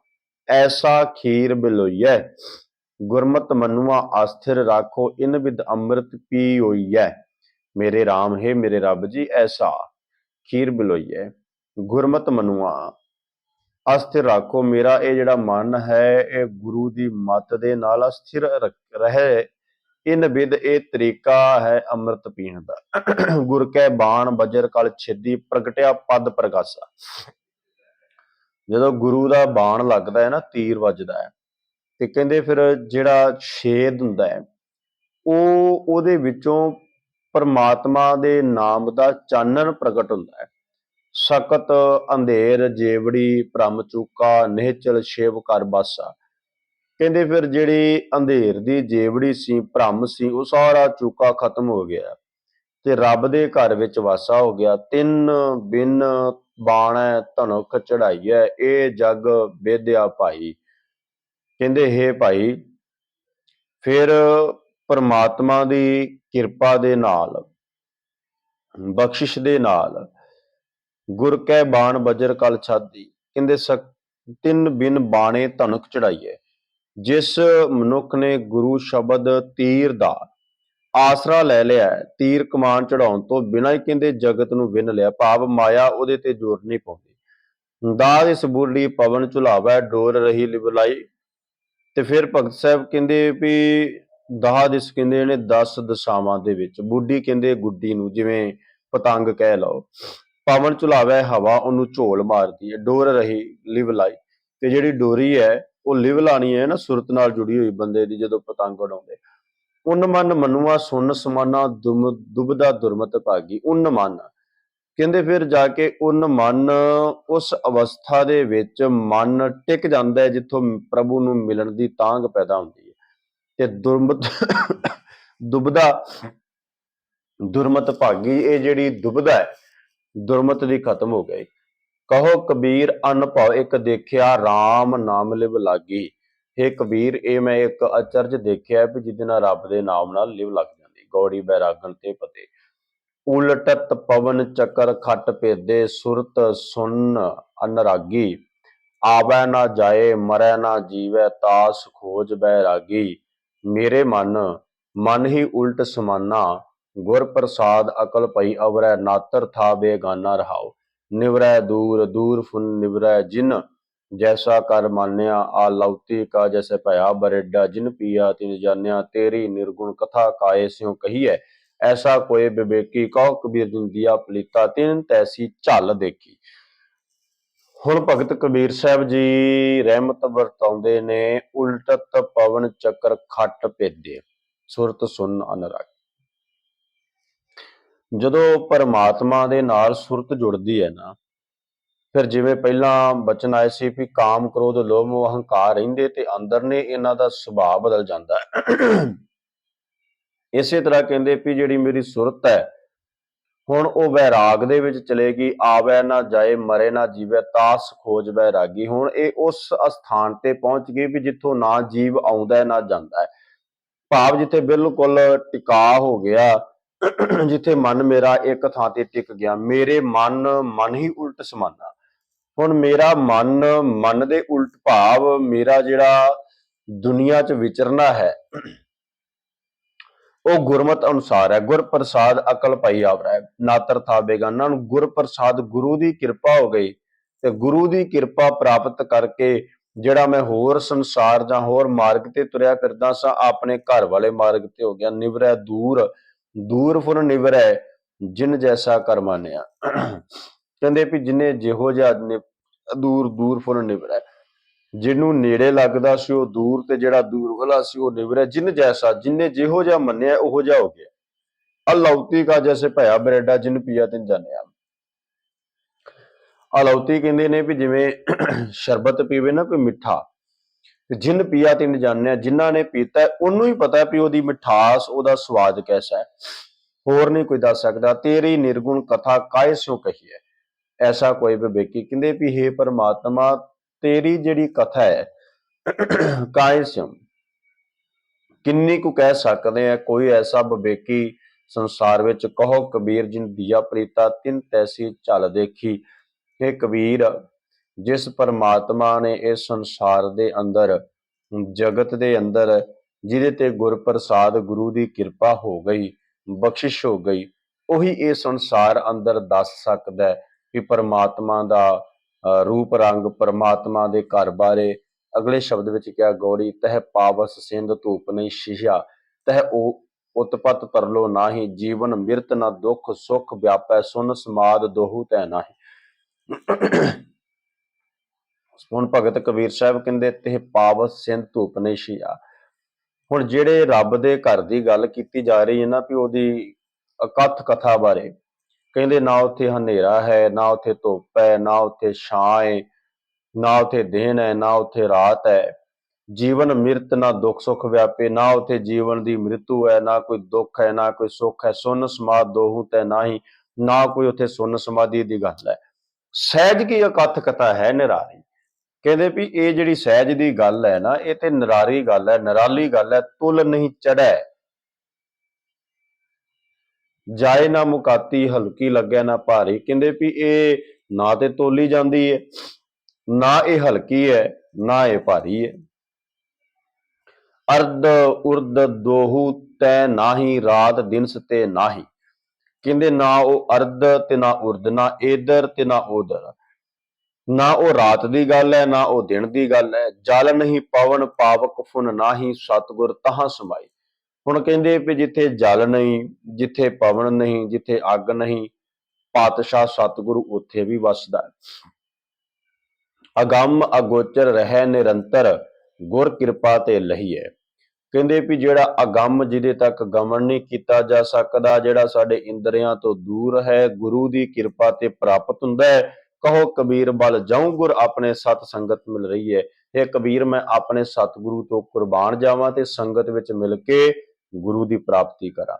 ਐਸਾ ਖੀਰ ਬਿਲੋਈਐ, ਗੁਰਮਤ ਮਨੁਆ ਆਸਥਿਰ ਰਾਖੋ, ਇਨ ਵਿਦ ਅੰਮ੍ਰਿਤ ਪੀ ਹੋਈਐ। ਮੇਰੇ ਰਾਮ ਹੈ ਮੇਰੇ ਰੱਬ ਜੀ, ਐਸਾ ਖੀਰ ਬਿਲੋਈਐ, ਗੁਰਮਤ ਮਨੁਆ ਅਸਥਿਰ ਰਾਖੋ, ਮੇਰਾ ਇਹ ਜਿਹੜਾ ਮਨ ਹੈ ਇਹ ਗੁਰੂ ਦੀ ਮੱਤ ਦੇ ਨਾਲ ਅਸਥਿਰ ਰਹੇ। ਇਨ ਵਿਦ ਇਹ ਤਰੀਕਾ ਹੈ ਅੰਮ੍ਰਿਤ ਪੀਣ ਦਾ। ਗੁਰ ਕੈ ਬਾਣ ਬਜਰ ਕਲ ਛਿੱਦੀ, ਪ੍ਰਗਟਿਆ ਪਦ ਪ੍ਰਗਾਸਾ। ਜਦੋਂ ਗੁਰੂ ਦਾ ਬਾਣ ਲੱਗਦਾ ਹੈ ਨਾ, ਤੀਰ ਵੱਜਦਾ ਹੈ, ਤੇ ਕਹਿੰਦੇ ਫਿਰ ਜਿਹੜਾ ਛੇਦ ਹੁੰਦਾ ਹੈ, ਉਹ ਉਹਦੇ ਵਿੱਚੋਂ ਪਰਮਾਤਮਾ ਦੇ ਨਾਮ ਦਾ ਚਾਨਣ ਪ੍ਰਗਟ ਹੁੰਦਾ ਹੈ। ਸਕਤ ਅੰਧੇਰ ਜੇਵੜੀ ਭ੍ਰਮ ਚੂਕਾ, ਨਿਹਚਲ ਸ਼ਿਵ ਕਰ ਬਾਸਾ। ਕਹਿੰਦੇ ਫਿਰ ਜਿਹੜੀ ਅੰਧੇਰ ਦੀ ਜੇਵੜੀ ਸੀ, ਭ੍ਰਮ ਸੀ, ਉਹ ਸਾਰਾ ਚੂਕਾ ਖਤਮ ਹੋ ਗਿਆ ਤੇ ਰੱਬ ਦੇ ਘਰ ਵਿੱਚ ਵਾਸਾ ਹੋ ਗਿਆ। ਤਿੰਨ ਬਿਨ ਬਾਣੈ ਧਨੁਖ ਚੜਾਈਐ, ਇਹ ਜਗ ਵੇਦਿਆ ਭਾਈ। ਕਹਿੰਦੇ ਹੇ ਭਾਈ, ਫਿਰ ਪਰਮਾਤਮਾ ਦੀ ਕਿਰਪਾ ਦੇ ਨਾਲ, ਬਖਸ਼ਿਸ਼ ਦੇ ਨਾਲ, ਗੁਰ ਕੈ ਬਾਣ ਬਜਰ ਕਲ ਛਾਦੀ, ਕਹਿੰਦੇ ਤਿੰਨ ਬਿਨ ਬਾਣੇ ਧਨੁਖ ਚੜਾਈਏ। ਜਿਸ ਮਨੁੱਖ ਨੇ ਗੁਰੂ ਸ਼ਬਦ ਤੀਰ ਦਾ ਆਸਰਾ ਲੈ ਲਿਆ, ਤੀਰ ਕਮਾਨ ਚੜਾਉਣ ਤੋਂ ਬਿਨਾਂ ਹੀ ਕਹਿੰਦੇ ਜਗਤ ਨੂੰ ਵਿੰਨ ਲਿਆ, ਭਾਵ ਮਾਇਆ ਉਹਦੇ ਤੇ ਜ਼ੋਰ ਨਹੀਂ ਪਾਉਂਦੀ। ਦਾਦ ਇਸ ਬੁੱਢੀ ਪਵਨ ਝੁਲਾਵੈ, ਡੋਰ ਰਹੀ ਲਿਵਲਾਈ। ਤੇ ਫਿਰ ਭਗਤ ਸਾਹਿਬ ਕਹਿੰਦੇ ਵੀ ਦਾਦ ਇਸ ਕਹਿੰਦੇ ਨੇ 10 ਦਿਸ਼ਾਵਾਂ ਦੇ ਵਿੱਚ, ਬੁੱਢੀ ਕਹਿੰਦੇ ਗੁੱਡੀ ਨੂੰ, ਜਿਵੇਂ ਪਤੰਗ ਕਹਿ ਲਓ, ਪਵਨ ਝੁਲਾਵੈ ਹਵਾ ਉਹਨੂੰ ਝੋਲ ਮਾਰਦੀ ਹੈ, ਡੋਰ ਰਹੀ ਲਿਵਲਾਈ। ਤੇ ਜਿਹੜੀ ਡੋਰੀ ਹੈ ਉਹ ਲਿਵ ਲਾਣੀ ਹੈ ਨਾ, ਸੁਰਤ ਨਾਲ ਜੁੜੀ ਹੋਈ ਬੰਦੇ ਦੀ, ਜਦੋਂ ਪਤੰਗ ਉਡਾਉਂਦੇ। ਉਨ ਮਨ ਮਨੁਆ ਸੁਨ ਸਮਾਨਾ, ਦੁਬਦਾ ਦੁਰਮਤ ਭਾਗੀ। ਉਨ ਮਨ ਕਹਿੰਦੇ ਫਿਰ ਜਾ ਕੇ ਉਨ ਮਨ, ਉਸ ਅਵਸਥਾ ਦੇ ਵਿੱਚ ਮਨ ਟਿਕ ਜਾਂਦਾ ਹੈ ਜਿੱਥੋਂ ਪ੍ਰਭੂ ਨੂੰ ਮਿਲਣ ਦੀ ਤਾਂਘ ਪੈਦਾ ਹੁੰਦੀ ਹੈ। ਤੇ ਦੁਬਦਾ ਦੁਰਮਤ ਭਾਗੀ, ਇਹ ਜਿਹੜੀ ਦੁਬਦਾ ਹੈ ਦੁਰਮਤ ਦੀ ਖਤਮ ਹੋ ਗਈ। ਕਹੋ ਕਬੀਰ ਅਨਭਉ ਇੱਕ ਦੇਖਿਆ, RAM ਨਾਮ ਲਿਵ ਲਾਗੀ। ਹੇ ਕਬੀਰ, ਇਹ ਮੈਂ ਇੱਕ ਅਚਰਜ ਦੇਖਿਆ ਵੀ ਜਿਹਦੇ ਨਾਲ ਰੱਬ ਦੇ ਨਾਮ ਨਾਲ ਲਿਵ ਲੱਗ ਜਾਂਦੀ। ਗੌੜੀ ਬੈਰਾਗਣ ਤੇ ਪਤੇ। ਉਲਟਤ ਪਵਨ ਚੱਕਰ ਖੱਟ ਭੇਦੇ, ਸੁਰਤ ਸੁਨ ਅਨਰਾਗੀ। ਆਵੈ ਨਾ ਜਾਏ ਮਰੈ ਨਾ ਜੀਵੈ, ਤਾਸ ਖੋਜ ਬੈਰਾਗੀ। ਮੇਰੇ ਮਨ ਹੀ ਉਲਟ ਸਮਾਨਾ, ਗੁਰ ਪ੍ਰਸਾਦ ਅਕਲ ਪਈ ਅਵਰੈ, ਨਾਤਰ ਥਾ ਬੇਗਾਨਾ ਰਹਾਓ। ਨਿਵਰੈ ਦੂਰ ਦੂਰ ਫੁਨ ਨਿਵਰੈ ਜਿਨ, ਜੈਸਾ ਕਰ ਮਾਨਿਆ ਆਲੌਤੀ ਕਾ। ਜੈਸੇ ਭਇਆ ਬਰੇਡਾ ਜਿਨ ਪੀਆ ਤਿਨ ਜਾਨਿਆ, ਤੇਰੀ ਨਿਰਗੁਣ ਕਥਾ ਕਾਏ ਸਿਉ ਕਹੀਐ। ਐਸਾ ਕੋਏ ਵਿਵੇਕੀ, ਕਹੋ ਕਬੀਰ ਜਿਨ ਦੀਆ ਪਲੀਤਾ, ਤਿਨ ਤੈਸੀ ਝੱਲ ਦੇਖੀ। ਹੁਣ ਭਗਤ ਕਬੀਰ ਸਾਹਿਬ ਜੀ ਰਹਿਮਤ ਵਰਤਾਉਂਦੇ ਨੇ, ਉਲਟਤ ਪਵਨ ਚੱਕਰ ਖੱਟ ਭੇਦੇ, ਸੁਰਤ ਸੁਨ ਅਨਰਾਗ। ਜਦੋਂ ਪਰਮਾਤਮਾ ਦੇ ਨਾਲ ਸੁਰਤ ਜੁੜਦੀ ਹੈ ਨਾ, ਫਿਰ ਜਿਵੇਂ ਪਹਿਲਾਂ ਬਚਨ ਆਏ ਸੀ ਵੀ ਕਾਮ ਕ੍ਰੋਧ ਲੋਭ ਮੋਹ ਅਹੰਕਾਰ ਰਹਿੰਦੇ ਤੇ ਅੰਦਰ ਨੇ, ਇਹਨਾਂ ਦਾ ਸੁਭਾਅ ਬਦਲ ਜਾਂਦਾ ਹੈ। ਇਸੇ ਤਰ੍ਹਾਂ ਕਹਿੰਦੇ ਵੀ ਜਿਹੜੀ ਮੇਰੀ ਸੁਰਤ ਹੈ ਹੁਣ ਉਹ ਵੈਰਾਗ ਦੇ ਵਿੱਚ ਚਲੇਗੀ। ਆਵੈ ਨਾ ਜਾਏ ਮਰੇ ਨਾ ਜੀਵੈ, ਤਾਸ ਖੋਜ ਵੈਰਾਗੀ। ਹੁਣ ਇਹ ਉਸ ਅਸਥਾਨ ਤੇ ਪਹੁੰਚ ਗਈ ਵੀ ਜਿੱਥੋਂ ਨਾ ਜੀਵ ਆਉਂਦਾ ਨਾ ਜਾਂਦਾ ਹੈ, ਭਾਵ ਜਿੱਥੇ ਬਿਲਕੁਲ ਟਿਕਾ ਹੋ ਗਿਆ, ਜਿੱਥੇ ਮਨ ਮੇਰਾ ਇੱਕ ਥਾਂ ਤੇ ਟਿਕ ਗਿਆ। ਮੇਰੇ ਮਨ ਹੀ ਉਲਟ ਸਮਾਨਾ। ਹੁਣ ਮੇਰਾ ਮਨ ਦੇ ਉਲਟ, ਭਾਵ ਮੇਰਾ ਜਿਹੜਾ ਦੁਨੀਆ 'ਚ ਵਿਚਰਨਾ ਹੈ ਉਹ ਗੁਰਮਤ ਅਨੁਸਾਰ ਹੈ। ਗੁਰ ਪ੍ਰਸਾਦ ਅਕਲ ਪਾਈ ਆਵਰੈ, ਨਾਤਰ ਥਾ ਬੇਗਾਨਾ। ਨੂੰ ਗੁਰ ਪ੍ਰਸਾਦ, ਗੁਰੂ ਦੀ ਕਿਰਪਾ ਹੋ ਗਈ, ਤੇ ਗੁਰੂ ਦੀ ਕਿਰਪਾ ਪ੍ਰਾਪਤ ਕਰਕੇ ਜਿਹੜਾ ਮੈਂ ਹੋਰ ਸੰਸਾਰ ਜਾਂ ਹੋਰ ਮਾਰਗ ਤੇ ਤੁਰਿਆ ਫਿਰਦਾ ਸਾਂ, ਆਪਣੇ ਘਰ ਵਾਲੇ ਮਾਰਗ ਤੇ ਹੋ ਗਿਆ। ਨਿਵਰੈ ਦੂਰ ਦੂਰ ਫੁਨ ਨਿਵਰੈ ਜਿਨ ਜੈਸਾ ਕਰ ਮਾਨਿਆ। ਕਹਿੰਦੇ ਵੀ ਜਿਹਨੇ ਜਿਹੋ ਜਿਹਾ ਦੂਰ ਦੂਰ ਫੁਨ ਨਿਵਰੈ, ਜਿਹਨੂੰ ਨੇੜੇ ਲੱਗਦਾ ਸੀ ਉਹ ਦੂਰ, ਤੇ ਜਿਹੜਾ ਦੂਰ ਵਾਲਾ ਸੀ ਉਹ ਨਿਵਰੈ ਜਿਨ ਜੈਸਾ, ਜਿਨੇ ਜਿਹੋ ਜਿਹਾ ਮੰਨਿਆ ਉਹੋ ਜਿਹਾ ਹੋ ਗਿਆ। ਅਲੌਤੀ ਕਾ ਜੈਸੇ ਭਇਆ ਬਰੇਡਾ, ਜਿਨ ਪੀਆ ਤਿਨ ਜਾਨਿਆ। ਅਲੌਤੀ ਕਹਿੰਦੇ ਨੇ ਵੀ ਜਿਵੇਂ ਸ਼ਰਬਤ ਪੀਵੇ ਨਾ ਕੋਈ ਮਿੱਠਾ, ਜਿਨ ਪੀਆ ਤਿਨ ਜਾਨਿਆ, ਜਿਨ੍ਹਾਂ ਨੇ ਪੀਤਾ ਉਹਨੂੰ ਹੀ ਪਤਾ ਵੀ ਉਹਦੀ ਮਿਠਾਸ, ਉਹਦਾ ਸਵਾਦ ਕੈਸਾ ਹੈ, ਹੋਰ ਨਹੀਂ ਕੋਈ ਦੱਸ ਸਕਦਾ। ਤੇਰੀ ਨਿਰਗੁਣ ਕਥਾ ਕਾਇ ਸਿਉ ਕਹੀਐ, ਐਸਾ ਕੋਈ ਵਿਵੇਕੀ। ਕਹਿੰਦੇ ਵੀ ਹੇ ਪਰਮਾਤਮਾ, ਤੇਰੀ ਜਿਹੜੀ ਕਥਾ ਹੈ, ਕਾਇ ਸਿਉ, ਕਿੰਨੀ ਕੁ ਕਹਿ ਸਕਦੇ ਆ, ਕੋਈ ਐਸਾ ਵਿਵੇਕੀ ਸੰਸਾਰ ਵਿੱਚ। ਕਹੋ ਕਬੀਰ ਜਿਨ ਦੀਆ ਪ੍ਰੀਤਾ, ਤਿਨ ਤੈਸੀ ਝੱਲ ਦੇਖੀ। ਇਹ ਕਬੀਰ, ਜਿਸ ਪਰਮਾਤਮਾ ਨੇ ਇਸ ਸੰਸਾਰ ਦੇ ਅੰਦਰ, ਜਗਤ ਦੇ ਅੰਦਰ, ਜਿਹਦੇ ਤੇ ਗੁਰਪ੍ਰਸਾਦ, ਗੁਰੂ ਦੀ ਕਿਰਪਾ ਹੋ ਗਈ, ਬਖਸ਼ਿਸ਼ ਹੋ ਗਈ, ਉਹੀ ਇਹ ਸੰਸਾਰ ਅੰਦਰ ਦੱਸ ਸਕਦਾ ਕਿ ਪਰਮਾਤਮਾ ਦਾ ਰੂਪ ਰੰਗ, ਪਰਮਾਤਮਾ ਦੇ ਘਰ ਬਾਰੇ। ਅਗਲੇ ਸ਼ਬਦ ਵਿੱਚ ਕਿਹਾ, ਗੌੜੀ ਤਹਿ ਪਾਵਸ ਸਿੰਧ ਧੂਪ ਨਹੀਂ ਸ਼ਿਸ਼ਾ, ਤਹਿ ਉਹ ਉਤਪਤ ਤਰਲੋ ਨਾਹੀ, ਜੀਵਨ ਮਿਰਤ ਨਾ ਦੁੱਖ ਸੁਖ ਵਿਆਪੈ, ਸੁਨ ਸਮਾਦ ਦੋਹੂ ਤੈ ਨਾਹੀ। ਹੁਣ ਭਗਤ ਕਬੀਰ ਸਾਹਿਬ ਕਹਿੰਦੇ ਤੇ ਪਾਵਸ ਸਿੰਧ ਧੂਪ ਨਹੀਂ ਸ਼ਿਆ। ਹੁਣ ਜਿਹੜੇ ਰੱਬ ਦੇ ਘਰ ਦੀ ਗੱਲ ਕੀਤੀ ਜਾ ਰਹੀ ਹੈ ਨਾ, ਵੀ ਉਹਦੀ ਅਕਥ ਕਥਾ ਬਾਰੇ, ਕਹਿੰਦੇ ਨਾ ਉੱਥੇ ਹਨੇਰਾ ਹੈ, ਨਾ ਉੱਥੇ ਧੁੱਪ ਹੈ, ਨਾ ਉੱਥੇ ਛਾਂ ਹੈ, ਨਾ ਉੱਥੇ ਦਿਨ ਹੈ, ਨਾ ਉੱਥੇ ਰਾਤ ਹੈ। ਜੀਵਨ ਮਿਰਤ ਨਾ ਦੁੱਖ ਸੁੱਖ ਵਿਆਪੇ, ਨਾ ਉੱਥੇ ਜੀਵਨ ਦੀ ਮ੍ਰਿਤੂ ਹੈ, ਨਾ ਕੋਈ ਦੁੱਖ ਹੈ, ਨਾ ਕੋਈ ਸੁੱਖ ਹੈ। ਸੁਨ ਸਮਾਦ ਦੋਹੂ ਤੈ ਨਾਹੀ, ਨਾ ਕੋਈ ਉੱਥੇ ਸੁਨ ਸਮਾਧੀ ਦੀ ਗੱਲ ਹੈ। ਸਹਿਜ ਕੀ ਅਕਥ ਕਥਾ ਹੈ ਨਿਰਾਲੀ। ਕਹਿੰਦੇ ਵੀ ਇਹ ਜਿਹੜੀ ਸਹਿਜ ਦੀ ਗੱਲ ਹੈ ਨਾ, ਇਹ ਤੇ ਨਿਰਾਰੀ ਗੱਲ ਹੈ, ਨਿਰਾਲੀ ਗੱਲ ਹੈ, ਤੁਲ ਨਹੀਂ ਚੜ੍ਹੈ। ਜਾਏ ਨਾ ਮੁਕਾਤੀ, ਹਲਕੀ ਲੱਗਿਆ ਨਾ ਭਾਰੀ। ਕਹਿੰਦੇ ਵੀ ਇਹ ਨਾ ਤੇ ਤੋਲੀ ਜਾਂਦੀ ਹੈ, ਨਾ ਇਹ ਹਲਕੀ ਹੈ, ਨਾ ਇਹ ਭਾਰੀ ਹੈ। ਅਰਧ ਉਰਦ ਦੋਹੂ ਤੈ ਨਾਹੀ, ਰਾਤ ਦਿਨਸ ਤੇ ਨਾਹੀ। ਕਹਿੰਦੇ ਨਾ ਉਹ ਅਰਧ ਤੇ ਨਾ ਉਰਦ, ਨਾ ਇਧਰ ਤੇ ਨਾ ਉਧਰ, ਨਾ ਉਹ ਰਾਤ ਦੀ ਗੱਲ ਹੈ, ਨਾ ਉਹ ਦਿਨ ਦੀ ਗੱਲ ਹੈ। ਜਲ ਨਹੀਂ ਪਵਨ ਪਾਵਕ ਫੁਨ ਨਾਹੀ, ਸਤਿਗੁਰ ਤਹਾਂ ਸਮਾਈ। ਹੁਣ ਕਹਿੰਦੇ ਵੀ ਜਿੱਥੇ ਜਲ ਨਹੀਂ, ਜਿੱਥੇ ਪਵਨ ਨਹੀਂ, ਜਿੱਥੇ ਅੱਗ ਨਹੀਂ, ਪਾਤਸ਼ਾਹ ਸਤਿਗੁਰੂ ਉੱਥੇ ਵੀ ਵਸਦਾ ਹੈ। ਅਗੰਮ ਅਗੋਚਰ ਰਹਿ ਨਿਰੰਤਰ, ਗੁਰ ਕਿਰਪਾ ਤੇ ਲਹੀਐ। ਕਹਿੰਦੇ ਵੀ ਜਿਹੜਾ ਅਗੰਮ, ਜਿਹਦੇ ਤੱਕ ਗਮਨ ਨਹੀਂ ਕੀਤਾ ਜਾ ਸਕਦਾ, ਜਿਹੜਾ ਸਾਡੇ ਇੰਦਰੀਆਂ ਤੋਂ ਦੂਰ ਹੈ, ਗੁਰੂ ਦੀ ਕਿਰਪਾ ਤੇ ਪ੍ਰਾਪਤ ਹੁੰਦਾ ਹੈ। ਕਹੋ ਕਬੀਰ ਬਲ ਜਾਉ ਗੁਰ ਆਪਣੇ, ਸਤ ਸੰਗਤ ਮਿਲ ਰਹੀ ਹੈ। ਇਹ ਕਬੀਰ ਮੈਂ ਆਪਣੇ ਸਤਿਗੁਰੂ ਤੋਂ ਕੁਰਬਾਨ ਜਾਵਾਂ ਤੇ ਸੰਗਤ ਵਿੱਚ ਮਿਲ ਕੇ ਗੁਰੂ ਦੀ ਪ੍ਰਾਪਤੀ ਕਰਾਂ।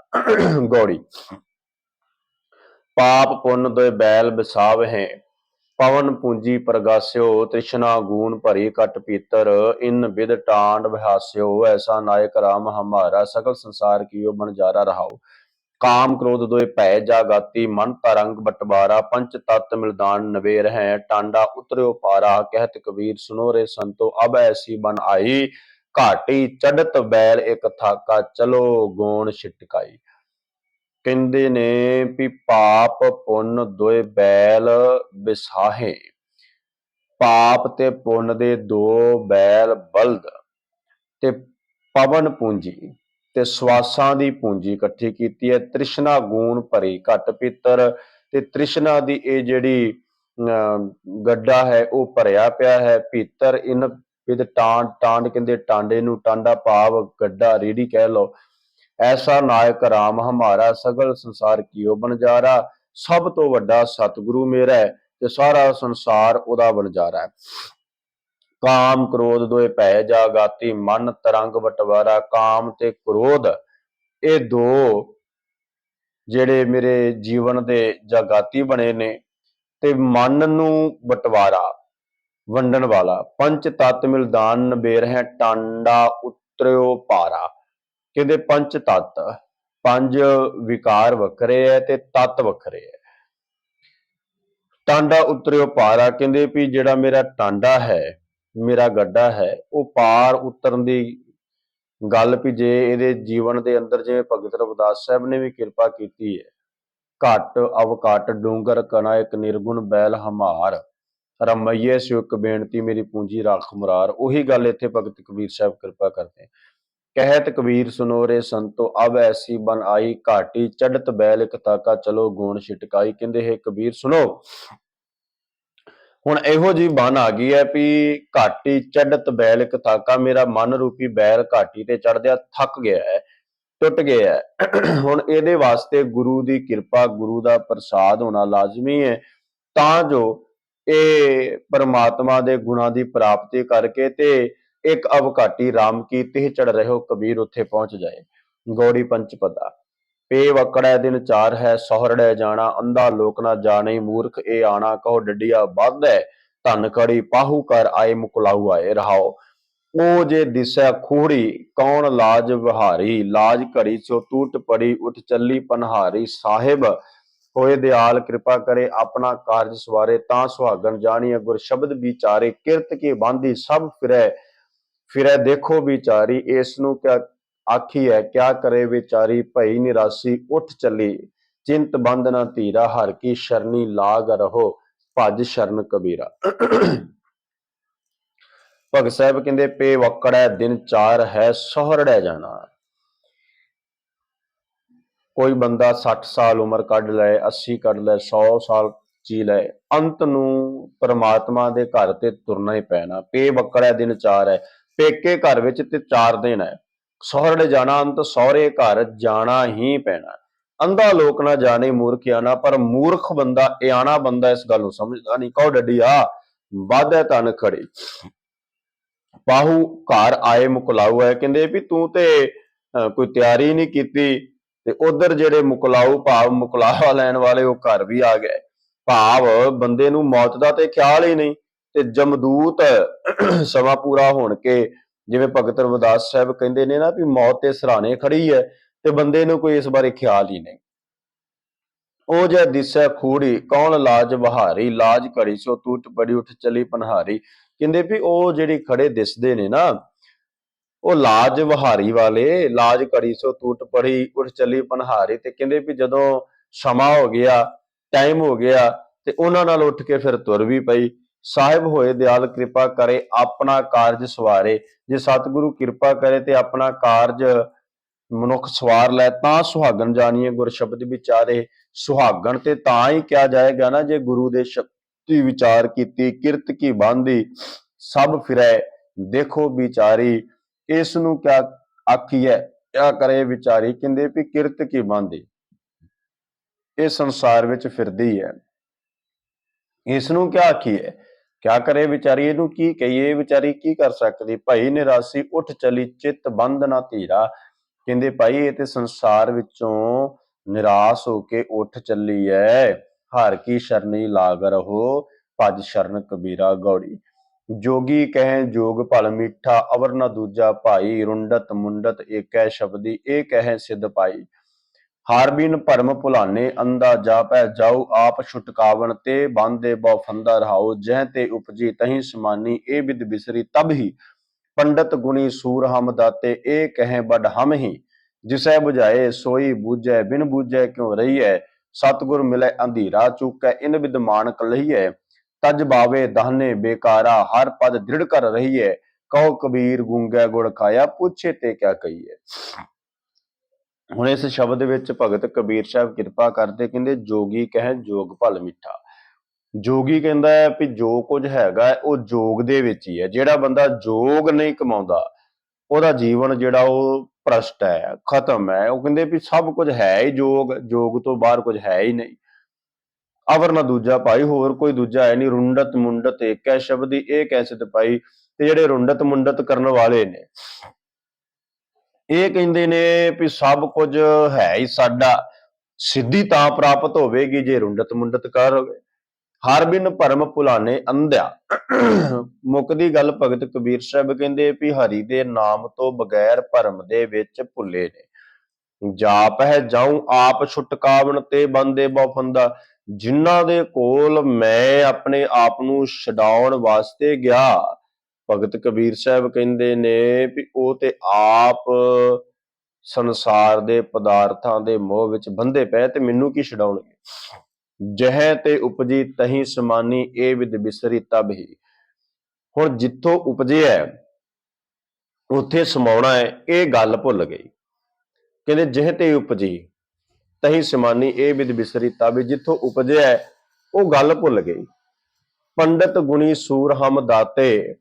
ਗੌੜੀ ਪਾਪ ਪੁੰਨ ਦੋਇ ਬੈਲ ਬਿਸਾਵਹਿ, ਪਵਨ ਪੂੰਜੀ ਪ੍ਰਗਾਸਿਓ। ਤ੍ਰਿਸ਼ਨਾ ਗੂਣ ਭਰੀ ਕਟ ਪੀਤਰ, ਇਨ ਬਿਦ ਟਾਂਡ ਬਿਹਾਸਿਓ। ਐਸਾ ਨਾਇਕ ਰਾਮ ਹਮਾਰਾ, ਸਗਲ ਸੰਸਾਰ ਕੀਓ ਬਣਜਾਰਾ ਰਹਾਓ। ਕਾਮ ਕ੍ਰੋਧ ਦੋਇ ਭੈ ਜਾਗਾਤੀ, ਮਨ ਤਰੰਗ ਬਟਵਾਰਾ। ਪੰਚ ਤਤ ਮਿਲਦਾਨ ਨਵੇਰ ਹੈ, ਟਾਂਡਾ ਉਤਰਿਓ ਪਾਰਾ। ਕਹਿਤ ਕਬੀਰ ਸੁਨੋ ਰੇ ਸੰਤੋ, ਅਬ ਐਸੀ ਬਨ ਆਈ। ਘਾਟੀ ਚੜਤ ਬੈਲ ਇਕ ਥਾਕਾ, ਚਲੋ ਗੋਣ ਛਿਟਕਾਈ। ਕਹਿੰਦੇ ਨੇ ਵੀ ਪਾਪ ਪੁੰਨ ਦੋਏ ਬੈਲ ਬਿਸਾਹੇ, ਪਾਪ ਤੇ ਪੁੰਨ ਦੇ ਦੋ ਬੈਲ ਬਲਦ, ਤੇ ਪਵਨ ਪੂੰਜੀ ਤੇ ਸਵਾਸਾਂ ਦੀ ਪੂੰਜੀ ਇਕੱਠੀ ਕੀਤੀ ਹੈ। ਤ੍ਰਿਸ਼ਨਾ ਗੂਣ ਭਰੀ ਘਟ ਪੀਤਰ, ਤੇ ਤ੍ਰਿਸ਼ਨਾ ਦੀ ਇਹ ਜਿਹੜੀ ਗੱਡਾ ਹੈ ਉਹ ਭਰਿਆ ਪਿਆ ਹੈ। ਭੀਤਰ ਇਨ ਵਿਦ ਟਾਂਡ, ਟਾਂਡ ਕਹਿੰਦੇ ਟਾਂਡੇ ਨੂੰ, ਟਾਂਡਾ ਭਾਵ ਗੱਡਾ, ਰੀੜੀ ਕਹਿ ਲਓ। ਐਸਾ ਨਾਇਕ ਰਾਮ ਹਮਾਰਾ, ਸਗਲ ਸੰਸਾਰ ਕੀਓ ਬਣਜਾਰਾ। ਸਭ ਤੋਂ ਵੱਡਾ ਸਤਿਗੁਰੂ ਮੇਰਾ ਹੈ ਤੇ ਸਾਰਾ ਸੰਸਾਰ ਉਹਦਾ ਬਣਜਾਰਾ ਹੈ। ਕਾਮ ਕ੍ਰੋਧ ਦੋਏ ਭੈ ਜਾਗਾਤੀ, ਮਨ ਤਰੰਗ ਬਟਵਾਰਾ। ਕਾਮ ਤੇ ਕ੍ਰੋਧ ਇਹ ਦੋ ਜਿਹੜੇ ਮੇਰੇ ਜੀਵਨ ਦੇ ਜਾਗਾਤੀ ਬਣੇ ਨੇ, ਤੇ ਮਨ ਨੂੰ ਬਟਵਾਰਾ, ਵੰਡਣ ਵਾਲਾ। ਪੰਚ ਤਤ ਮਿਲਦਾਨ ਨਬੇਰ ਹੈ, ਟਾਂਡਾ ਉਤਰਿਓ ਭਾਰਾ। ਕਹਿੰਦੇ ਪੰਜ ਤੱਤ, ਪੰਜ ਵਿਕਾਰ ਵੱਖਰੇ ਹੈ ਤੇ ਤੱਤ ਵੱਖਰੇ ਹੈ। ਟਾਂਡਾ ਉਤਰਿਓ ਭਾਰਾ, ਕਹਿੰਦੇ ਵੀ ਜਿਹੜਾ ਮੇਰਾ ਟਾਂਡਾ ਹੈ, ਮੇਰਾ ਗੱਡਾ ਹੈ, ਉਹ ਪਾਰ ਉਤਰਨ ਦੀ ਗੱਲ ਵੀ ਜੇ ਇਹਦੇ ਜੀਵਨ ਦੇ ਅੰਦਰ, ਜਿਵੇਂ ਭਗਤ ਰਵਿਦਾਸ ਸਾਹਿਬ ਨੇ ਵੀ ਕਿਰਪਾ ਕੀਤੀ ਹੈ, ਘਟ ਅਵਘਟ ਡੂੰਗਰ ਕਣਾ ਇੱਕ ਨਿਰਗੁਣ ਬੈਲ ਹਮਾਰ, ਰਮਈਏ ਸਿਓ ਇੱਕ ਬੇਨਤੀ ਮੇਰੀ ਪੂੰਜੀ ਰਾਖ ਮੁਰਾਰ। ਉਹੀ ਗੱਲ ਇੱਥੇ ਭਗਤ ਕਬੀਰ ਸਾਹਿਬ ਕਿਰਪਾ ਕਰਦੇ। ਕਹਿਤ ਕਬੀਰ ਸੁਨੋ ਰੇ ਸੰਤੋ, ਅਬ ਐਸੀ ਬਨ ਆਈ। ਘਾਟੀ ਚੜਤ ਬੈਲ ਇਕ ਤਾਕਾ, ਚਲੋ ਗੂਣ ਛਿਟਕਾਈ। ਕਹਿੰਦੇ ਹੈ ਕਬੀਰ ਸੁਣੋ, ਹੁਣ ਇਹੋ ਜਿਹੀ ਬਨ ਆ ਗਈ ਹੈ ਵੀ ਘਾਟੀ ਚੜਤ ਬੈਲ ਇਕ ਤਾਕਾ, ਮੇਰਾ ਮਨ ਰੂਪੀ ਬੈਲ ਘਾਟੀ ਤੇ ਚੜਦਿਆ ਥੱਕ ਗਿਆ ਹੈ, ਟੁੱਟ ਗਿਆ ਹੈ। ਹੁਣ ਇਹਦੇ ਵਾਸਤੇ ਗੁਰੂ ਦੀ ਕਿਰਪਾ, ਗੁਰੂ ਦਾ ਪ੍ਰਸਾਦ ਹੋਣਾ ਲਾਜ਼ਮੀ ਹੈ, ਤਾਂ ਜੋ ਇਹ ਪਰਮਾਤਮਾ ਦੇ ਗੁਣਾਂ ਦੀ ਪ੍ਰਾਪਤੀ ਕਰਕੇ ਤੇ ਇੱਕ ਅਵਘਾਟੀ ਰਾਮ ਕੀ ਤਿਹ ਚੜ ਰਹੋ ਕਬੀਰ ਉੱਥੇ ਪਹੁੰਚ ਜਾਏ। ਗੌੜੀ ਪੰਚਪਦਾ ਪੇ ਵਕੜੈ ਦਿਨ ਚਾਰ ਹੈ, ਸੋਹਰੜੈ ਜਾਣਾ। ਅੰਧਾ ਲੋਕ ਨਾ ਜਾਣੇ, ਮੂਰਖ ਇਹ ਆਣਾ। ਕਹੋ ਡੱਡੀਆ ਵੱਧੈ, ਧਨ ਕੜੀ ਪਾਹੂ ਕਰ ਆਏ। ਮੁਕਲਾਊ ਆਏ ਰਹਾਓ। ਉਹ ਜੇ ਦਿਸੈ ਖੂਹੜੀ, ਕੌਣ ਲਾਜ ਵਿਹਾਰੀ। ਲਾਜ ਘੜੀ ਸੋ ਟੂਟ ਪੜੀ, ਉੱਠ ਚੱਲੀ ਪਨਹਾਰੀ। ਸਾਹਿਬ ਹੋਏ ਦਿਆਲ ਕਿਰਪਾ ਕਰੇ, ਆਪਣਾ ਕਾਰਜ ਸਵਾਰੇ। ਤਾਂ ਸੁਹਾਗਣ ਜਾਣੀਏ ਗੁਰ ਸ਼ਬਦ ਵਿਚਾਰੇ। ਕਿਰਤ ਕੀ ਬਾਂਧੀ ਸਭ ਫਿਰੈ, ਫਿਰੈ ਦੇਖੋ ਵਿਚਾਰੀ। ਇਸ ਨੂੰ ਕਿਆ ਆਖੀ ਹੈ, ਕਿਆ ਕਰੇ ਵਿਚਾਰੀ। ਭਈ ਨਿਰਾਸੀ ਉੱਠ ਚੱਲੀ, ਚਿੰਤ ਬੰਦ ਨਾ ਧੀਰਾ। ਹਰ ਕੀ ਸ਼ਰਨੀ ਲਾਗ ਰਹੋ, ਭਜ ਸ਼ਰਨ ਕਬੀਰਾ। ਭਗਤ ਸਾਹਿਬ ਕਹਿੰਦੇ ਪੇ ਵਕੜੈ ਦਿਨ ਚਾਰ ਹੈ, ਸੋਹਰੜੈ ਜਾਣਾ। ਕੋਈ ਬੰਦਾ 60 ਸਾਲ ਉਮਰ ਕੱਢ ਲਏ, 80 ਕੱਢ ਲਏ, 100 ਸਾਲ ਜੀ ਲਏ, ਅੰਤ ਨੂੰ ਪਰਮਾਤਮਾ ਦੇ ਘਰ ਤੇ ਤੁਰਨਾ ਹੀ ਪੈਣਾ। ਪੇ ਵਕੜੈ ਦਿਨ ਚਾਰ ਹੈ, ਪੇਕੇ ਘਰ ਵਿੱਚ ਤੇ 4 ਦਿਨ ਹੈ। ਸਹੁਰੜੇ ਜਾਣਾ, ਅੰਤ ਸਹੁਰੇ ਘਰ ਜਾਣਾ ਹੀ ਪੈਣਾ। ਅੰਧਾ ਲੋਕ ਨਾ ਜਾਣੇ, ਮੂਰਖ ਆਣਾ। ਪਰ ਮੂਰਖ ਬੰਦਾ, ਇਆਣਾ ਬੰਦਾ ਇਸ ਗੱਲ ਨੂੰ ਸਮਝਦਾ ਨਹੀਂ। ਕਹੋ ਡੱਡੀਆ ਵਾਧੈ ਧਨ ਖੜੀ, ਪਾਹੂ ਘਰ ਆਏ ਮੁਕਲਾਊ ਹੈ। ਕਹਿੰਦੇ ਵੀ ਤੂੰ ਤੇ ਕੋਈ ਤਿਆਰੀ ਨਹੀਂ ਕੀਤੀ, ਤੇ ਉਧਰ ਜਿਹੜੇ ਮੁਕਲਾਊ ਭਾਵ ਮੁਕਲਾਵਾ ਲੈਣ ਵਾਲੇ, ਉਹ ਘਰ ਵੀ ਆ ਗਏ। ਭਾਵ ਬੰਦੇ ਨੂੰ ਮੌਤ ਦਾ ਤੇ ਖਿਆਲ ਹੀ ਨਹੀਂ, ਤੇ ਜਮਦੂਤ ਸਮਾਂ ਪੂਰਾ ਹੋਣ ਕੇ, ਜਿਵੇਂ ਭਗਤ ਰਵਿਦਾਸ ਸਾਹਿਬ ਕਹਿੰਦੇ ਨੇ ਨਾ ਵੀ ਮੌਤ ਤੇ ਸਰਾਣੇ ਖੜੀ ਹੈ, ਤੇ ਬੰਦੇ ਨੂੰ ਕੋਈ ਇਸ ਬਾਰੇ ਖਿਆਲ ਹੀ ਨਹੀਂ। ਉਹ ਜੇ ਦਿਸੈ ਖੂੜੀ ਕੌਣ ਲਾਜ ਬਹਾਰੀ, ਲਾਜ ਘੜੀ ਸੋ ਟੂਟ ਪੜੀ ਉੱਠ ਚਲੀ ਪਨਹਾਰੀ। ਕਹਿੰਦੇ ਵੀ ਉਹ ਜਿਹੜੇ ਖੜੇ ਦਿਸਦੇ ਨੇ ਨਾ, ਉਹ ਲਾਜ ਬਹਾਰੀ ਵਾਲੇ, ਲਾਜ ਘੜੀ ਸੋ ਟੂਟ ਪੜੀ ਉੱਠ ਚਲੀ ਪਨਹਾਰੀ। ਤੇ ਕਹਿੰਦੇ ਵੀ ਜਦੋਂ ਸਮਾਂ ਹੋ ਗਿਆ, ਟਾਈਮ ਹੋ ਗਿਆ, ਤੇ ਉਹਨਾਂ ਨਾਲ ਉੱਠ ਕੇ ਫਿਰ ਤੁਰ ਵੀ ਪਈ। ਸਾਹਿਬ ਹੋਏ ਦਿਆਲ ਕਿਰਪਾ ਕਰੇ ਆਪਣਾ ਕਾਰਜ ਸਵਾਰੇ। ਜੇ ਸਤਿਗੁਰੂ ਕਿਰਪਾ ਕਰੇ ਤੇ ਆਪਣਾ ਕਾਰਜ ਮਨੁੱਖ ਸਵਾਰ ਲੈ ਤਾਂ ਸੁਹਾਗਣ ਜਾਣੀਏ ਗੁਰ ਸ਼ਬਦ ਵਿਚਾਰੇ। ਸੁਹਾਗਣ ਤੇ ਤਾਂ ਹੀ ਕਿਹਾ ਜਾਏਗਾ ਨਾ ਜੇ ਗੁਰੂ ਦੇ ਸ਼ਬਦ ਦੀ ਵਿਚਾਰ ਕੀਤੀ। ਕਿਰਤ ਕੀ ਬਾਂਧੀ ਸਭ ਫਿਰੈ ਦੇਖੋ ਵਿਚਾਰੀ, ਇਸ ਨੂੰ ਕਿਆ ਆਖੀਐ ਕਿਆ ਕਰੇ ਵਿਚਾਰੀ। ਕਹਿੰਦੇ ਵੀ ਕਿਰਤ ਕੀ ਬਾਂਧੀ, ਇਹ ਸੰਸਾਰ ਵਿੱਚ ਫਿਰਦੀ ਹੈ, ਇਸ ਨੂੰ ਕਿਆ ਆਖੀਏ ਕਿਆ ਕਰੇ ਵਿਚਾਰੀ। ਇਹਨੂੰ ਕੀ ਕਹੀਏ, ਵਿਚਾਰੀ ਕੀ ਕਰ ਸਕਦੀ। ਭਾਈ ਨਿਰਾਸੀ ਉੱਠ ਚਲੀ ਚਿੱਤ ਬੰਧ ਨਾ ਧੀਰਾ। ਕਹਿੰਦੇ ਭਾਈ ਇਹ ਤੇ ਸੰਸਾਰ ਵਿੱਚੋਂ ਨਿਰਾਸ਼ ਹੋ ਕੇ ਉੱਠ ਚੱਲੀ ਐ। ਹਰ ਕੀ ਸ਼ਰਨੀ ਲਾਗ ਰਹੋ ਭਜ ਸ਼ਰਨ ਕਬੀਰਾ ਗੌੜੀ। ਜੋਗੀ ਕਹਿ ਜੋਗ ਭਲ ਮਿੱਠਾ ਅਵਰ ਨਾ ਦੂਜਾ ਭਾਈ, ਰੁੰਡਤ ਮੁੰਡਤ ਏਕੈ ਸ਼ਬਦੀ ਇਹ ਕਹਿ ਸਿਧ ਪਾਈ। ਹਾਰ ਬਿਨ ਭਰਮ ਭੁਲਾਨੇ ਅੰਧਾ ਜਾਪੈ ਜਾਉ, ਆਪ ਛੁਟਕਾਵਣ ਤੇ ਬਾਂਧੇ ਬਹੁ ਫੰਦਾ ਰਹਾਉ। ਜਹ ਤੇ ਉਪਜੀ ਤਹੀਂ ਸਮਾਨੀ ਇਹ ਵਿਦ ਬਿਸਰੀ ਤਬ ਹੀ, ਪੰਡਤ ਗੁਣੀ ਸੂਰ ਹਮ ਦਾਤੇ ਇਹ ਕਹਿ ਬਡ ਹਮ ਹੀ। ਜਿਸੈ ਬੁਝਾਏ ਸੋਈ ਬੂਝੈ ਬਿਨ ਬੂਝੈ ਕਿਉ ਰਹੀਐ, ਸਤਿਗੁਰ ਮਿਲੈ ਅੰਧੀਰਾ ਚੂਕੈ ਇਨ ਵਿਦ ਮਾਨਕ ਲਹੀਐ। ਤਜ ਬਾਵੇ ਦਾਹਨੇ ਬੇਕਾਰਾ ਹਰ ਪਦ ਦ੍ਰਿੜ ਕਰ ਰਹੀਐ, ਕਹੋ ਕਬੀਰ ਗੂੰਗੈ ਗੁੜ ਖਾਇਆ ਪੁੱਛੇ ਤੇ ਕਿਆ ਕਹੀਐ। ਹੁਣ ਇਸ ਸ਼ਬਦ ਵਿੱਚ ਭਗਤ ਕਬੀਰ ਸਾਹਿਬ ਕਿਰਪਾ ਕਰਦੇ, ਕਹਿੰਦੇ ਜੋਗੀ ਕਹਿ ਜੋਗ ਭਲ ਮਿੱਠਾ। ਜੋਗੀ ਕਹਿੰਦਾ ਹੈ ਵੀ ਜੋ ਕੁਝ ਹੈਗਾ ਉਹ ਜੋਗ ਦੇ ਵਿੱਚ ਹੀ ਹੈ। ਜਿਹੜਾ ਬੰਦਾ ਜੋਗ ਨਹੀਂ ਕਮਾਉਂਦਾ ਉਹਦਾ ਜੀਵਨ ਜਿਹੜਾ ਉਹ ਭ੍ਰਸ਼ਟ ਹੈ, ਖਤਮ ਹੈ। ਉਹ ਕਹਿੰਦੇ ਵੀ ਸਭ ਕੁਝ ਹੈ ਹੀ ਜੋਗ, ਜੋਗ ਤੋਂ ਬਾਹਰ ਕੁਝ ਹੈ ਹੀ ਨਹੀਂ। ਅਵਰ ਨਾ ਦੂਜਾ ਭਾਈ, ਹੋਰ ਕੋਈ ਦੂਜਾ ਹੈ ਨਹੀਂ। ਰੁੰਡਤ ਮੁੰਡਤ ਏਕੈ ਸ਼ਬਦੀ ਇਹ ਕਹਿ ਸਿਧ ਪਾਈ। ਤੇ ਜਿਹੜੇ ਰੁੰਡਤ ਮੁੰਡਤ ਕਰਨ ਵਾਲੇ ਨੇ ਇਹ ਕਹਿੰਦੇ ਨੇ ਵੀ ਸਭ ਕੁਝ ਹੈ ਹੀ ਸਾਡਾ। ਸਿੱਧੀ ਤਾਂ ਪ੍ਰਾਪਤ ਹੋਵੇਗੀ ਜੇ ਰੁੰਡਤ ਮੁੰਡਤ ਕਰ ਹੋਵੇ। ਹਰ ਬਿਨ ਭਰਮ ਭੁਲਾਨੇ ਅੰਧਿਆ। ਮੁੱਕਦੀ ਗੱਲ ਭਗਤ ਕਬੀਰ ਸਾਹਿਬ ਕਹਿੰਦੇ ਵੀ ਹਰੀ ਦੇ ਨਾਮ ਤੋਂ ਬਗੈਰ ਭਰਮ ਦੇ ਵਿੱਚ ਭੁੱਲੇ ਨੇ। ਜਾਪ ਹੈ ਜਾਉ ਆਪ ਛੁਟਕਾਵਣ ਤੇ ਬੰਦੇ ਬਹੁ ਫੰਦਾ। ਜਿਨ੍ਹਾਂ ਦੇ ਕੋਲ ਮੈਂ ਆਪਣੇ ਆਪ ਨੂੰ ਛਡਾਉਣ ਵਾਸਤੇ ਗਿਆ, ਭਗਤ ਕਬੀਰ ਸਾਹਿਬ ਕਹਿੰਦੇ ਨੇ ਵੀ ਉਹ ਤੇ ਆਪ ਸੰਸਾਰ ਦੇ ਪਦਾਰਥਾਂ ਦੇ ਮੋਹ ਵਿੱਚ ਬੰਧੇ ਪਏ ਤੇ ਮੈਨੂੰ ਕੀ ਛਡਾਉਣਗੇ। ਜਹ ਤੇ ਉਪਜੀ ਤਹੀਂ ਸਮਾਨੀ ਇਹ ਵਿਦ ਬਿਸਰੀ ਤਬ ਹੀ। ਹੁਣ ਜਿੱਥੋਂ ਉਪਜਿਆ ਉੱਥੇ ਸਮਾਉਣਾ ਹੈ, ਇਹ ਗੱਲ ਭੁੱਲ ਗਈ। ਕਹਿੰਦੇ ਜਹ ਤੇ ਉਪਜੀ ਤਹੀਂ ਸਮਾਨੀ ਇਹ ਵਿਦ ਬਿਸਰੀ ਤਬ। ਜਿੱਥੋਂ ਉਪਜਿਆ ਉਹ ਗੱਲ ਭੁੱਲ ਗਈ। ਪੰਡਤ ਗੁਣੀ ਸੂਰ ਹਮ ਦਾਤੇ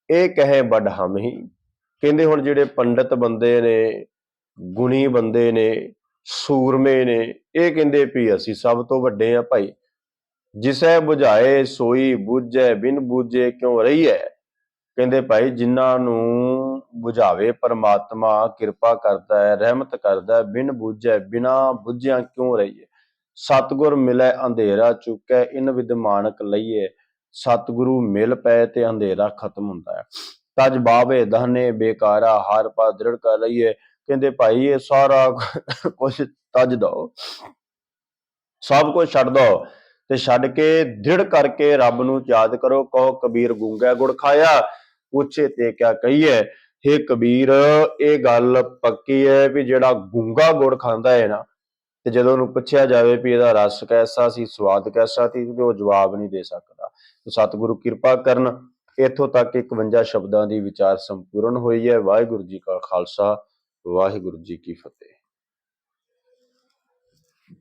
ਇਹ ਕਹੇ ਬਡ ਹਮ ਹੀ। ਕਹਿੰਦੇ ਹੁਣ ਜਿਹੜੇ ਪੰਡਤ ਬੰਦੇ ਨੇ, ਗੁਣੀ ਬੰਦੇ ਨੇ, ਸੂਰਮੇ ਨੇ, ਇਹ ਕਹਿੰਦੇ ਵੀ ਅਸੀਂ ਸਭ ਤੋਂ ਵੱਡੇ ਆ ਭਾਈ। ਜਿਸੈ ਬੁਝਾਏ ਸੋਈ ਬੂਝੈ ਬਿਨ ਬੂਝੇ ਕਿਉਂ ਰਹੀਐ। ਕਹਿੰਦੇ ਭਾਈ ਜਿਨ੍ਹਾਂ ਨੂੰ ਬੁਝਾਵੇ ਪਰਮਾਤਮਾ ਕਿਰਪਾ ਕਰਦਾ ਹੈ, ਰਹਿਮਤ ਕਰਦਾ ਹੈ, ਬਿਨ ਬੂਝੈ ਬਿਨਾ ਬੁਝਿਆ ਕਿਉਂ ਰਹੀਏ। ਸਤਿਗੁਰ ਮਿਲੈ ਅੰਧੇਰਾ ਚੁੱਕੈ ਇਨ ਵਿਦ ਮਾਨਕ ਲਈਏ। ਸਤਿਗੁਰੂ ਮਿਲ ਪਏ ਤੇ ਅੰਧੇਰਾ ਖਤਮ ਹੁੰਦਾ ਹੈ। ਤਜ ਬਾਵੇ ਦਹਨੇ ਬੇਕਾਰਾ ਹਰ ਪਾ ਦ੍ਰਿੜ ਕਰ ਲਈਏ। ਕਹਿੰਦੇ ਭਾਈ ਇਹ ਸਾਰਾ ਕੁਝ ਤਜ ਦੋ, ਸਭ ਕੁਝ ਛੱਡ ਦੋ ਤੇ ਛੱਡ ਕੇ ਦ੍ਰਿੜ ਕਰਕੇ ਰੱਬ ਨੂੰ ਯਾਦ ਕਰੋ। ਕਹੋ ਕਬੀਰ ਗੂੰਗਾ ਗੁੜ ਖਾਇਆ ਪੁੱਛੇ ਤੇ ਕਿਆ ਕਹੀਏ। ਹੇ ਕਬੀਰ ਇਹ ਗੱਲ ਪੱਕੀ ਹੈ ਵੀ ਜਿਹੜਾ ਗੂੰਗਾ ਗੁੜ ਖਾਂਦਾ ਹੈ ਨਾ, ਤੇ ਜਦੋਂ ਉਹਨੂੰ ਪੁੱਛਿਆ ਜਾਵੇ ਵੀ ਇਹਦਾ ਰਸ ਕੈਸਾ ਸੀ, ਸਵਾਦ ਕੈਸਾ ਸੀ, ਤੇ ਉਹ ਜਵਾਬ ਨਹੀਂ ਦੇ ਸਕਦਾ। ਸਤਿਗੁਰੂ ਕਿਰਪਾ ਕਰਨ। ਇੱਥੋਂ ਤੱਕ 51 ਸ਼ਬਦਾਂ ਦੀ ਵਿਚਾਰ ਸੰਪੂਰਨ ਹੋਈ ਹੈ। ਵਾਹਿਗੁਰੂ ਜੀ ਕਾ ਖਾਲਸਾ, ਵਾਹਿਗੁਰੂ ਜੀ ਕੀ ਫਤਿਹ।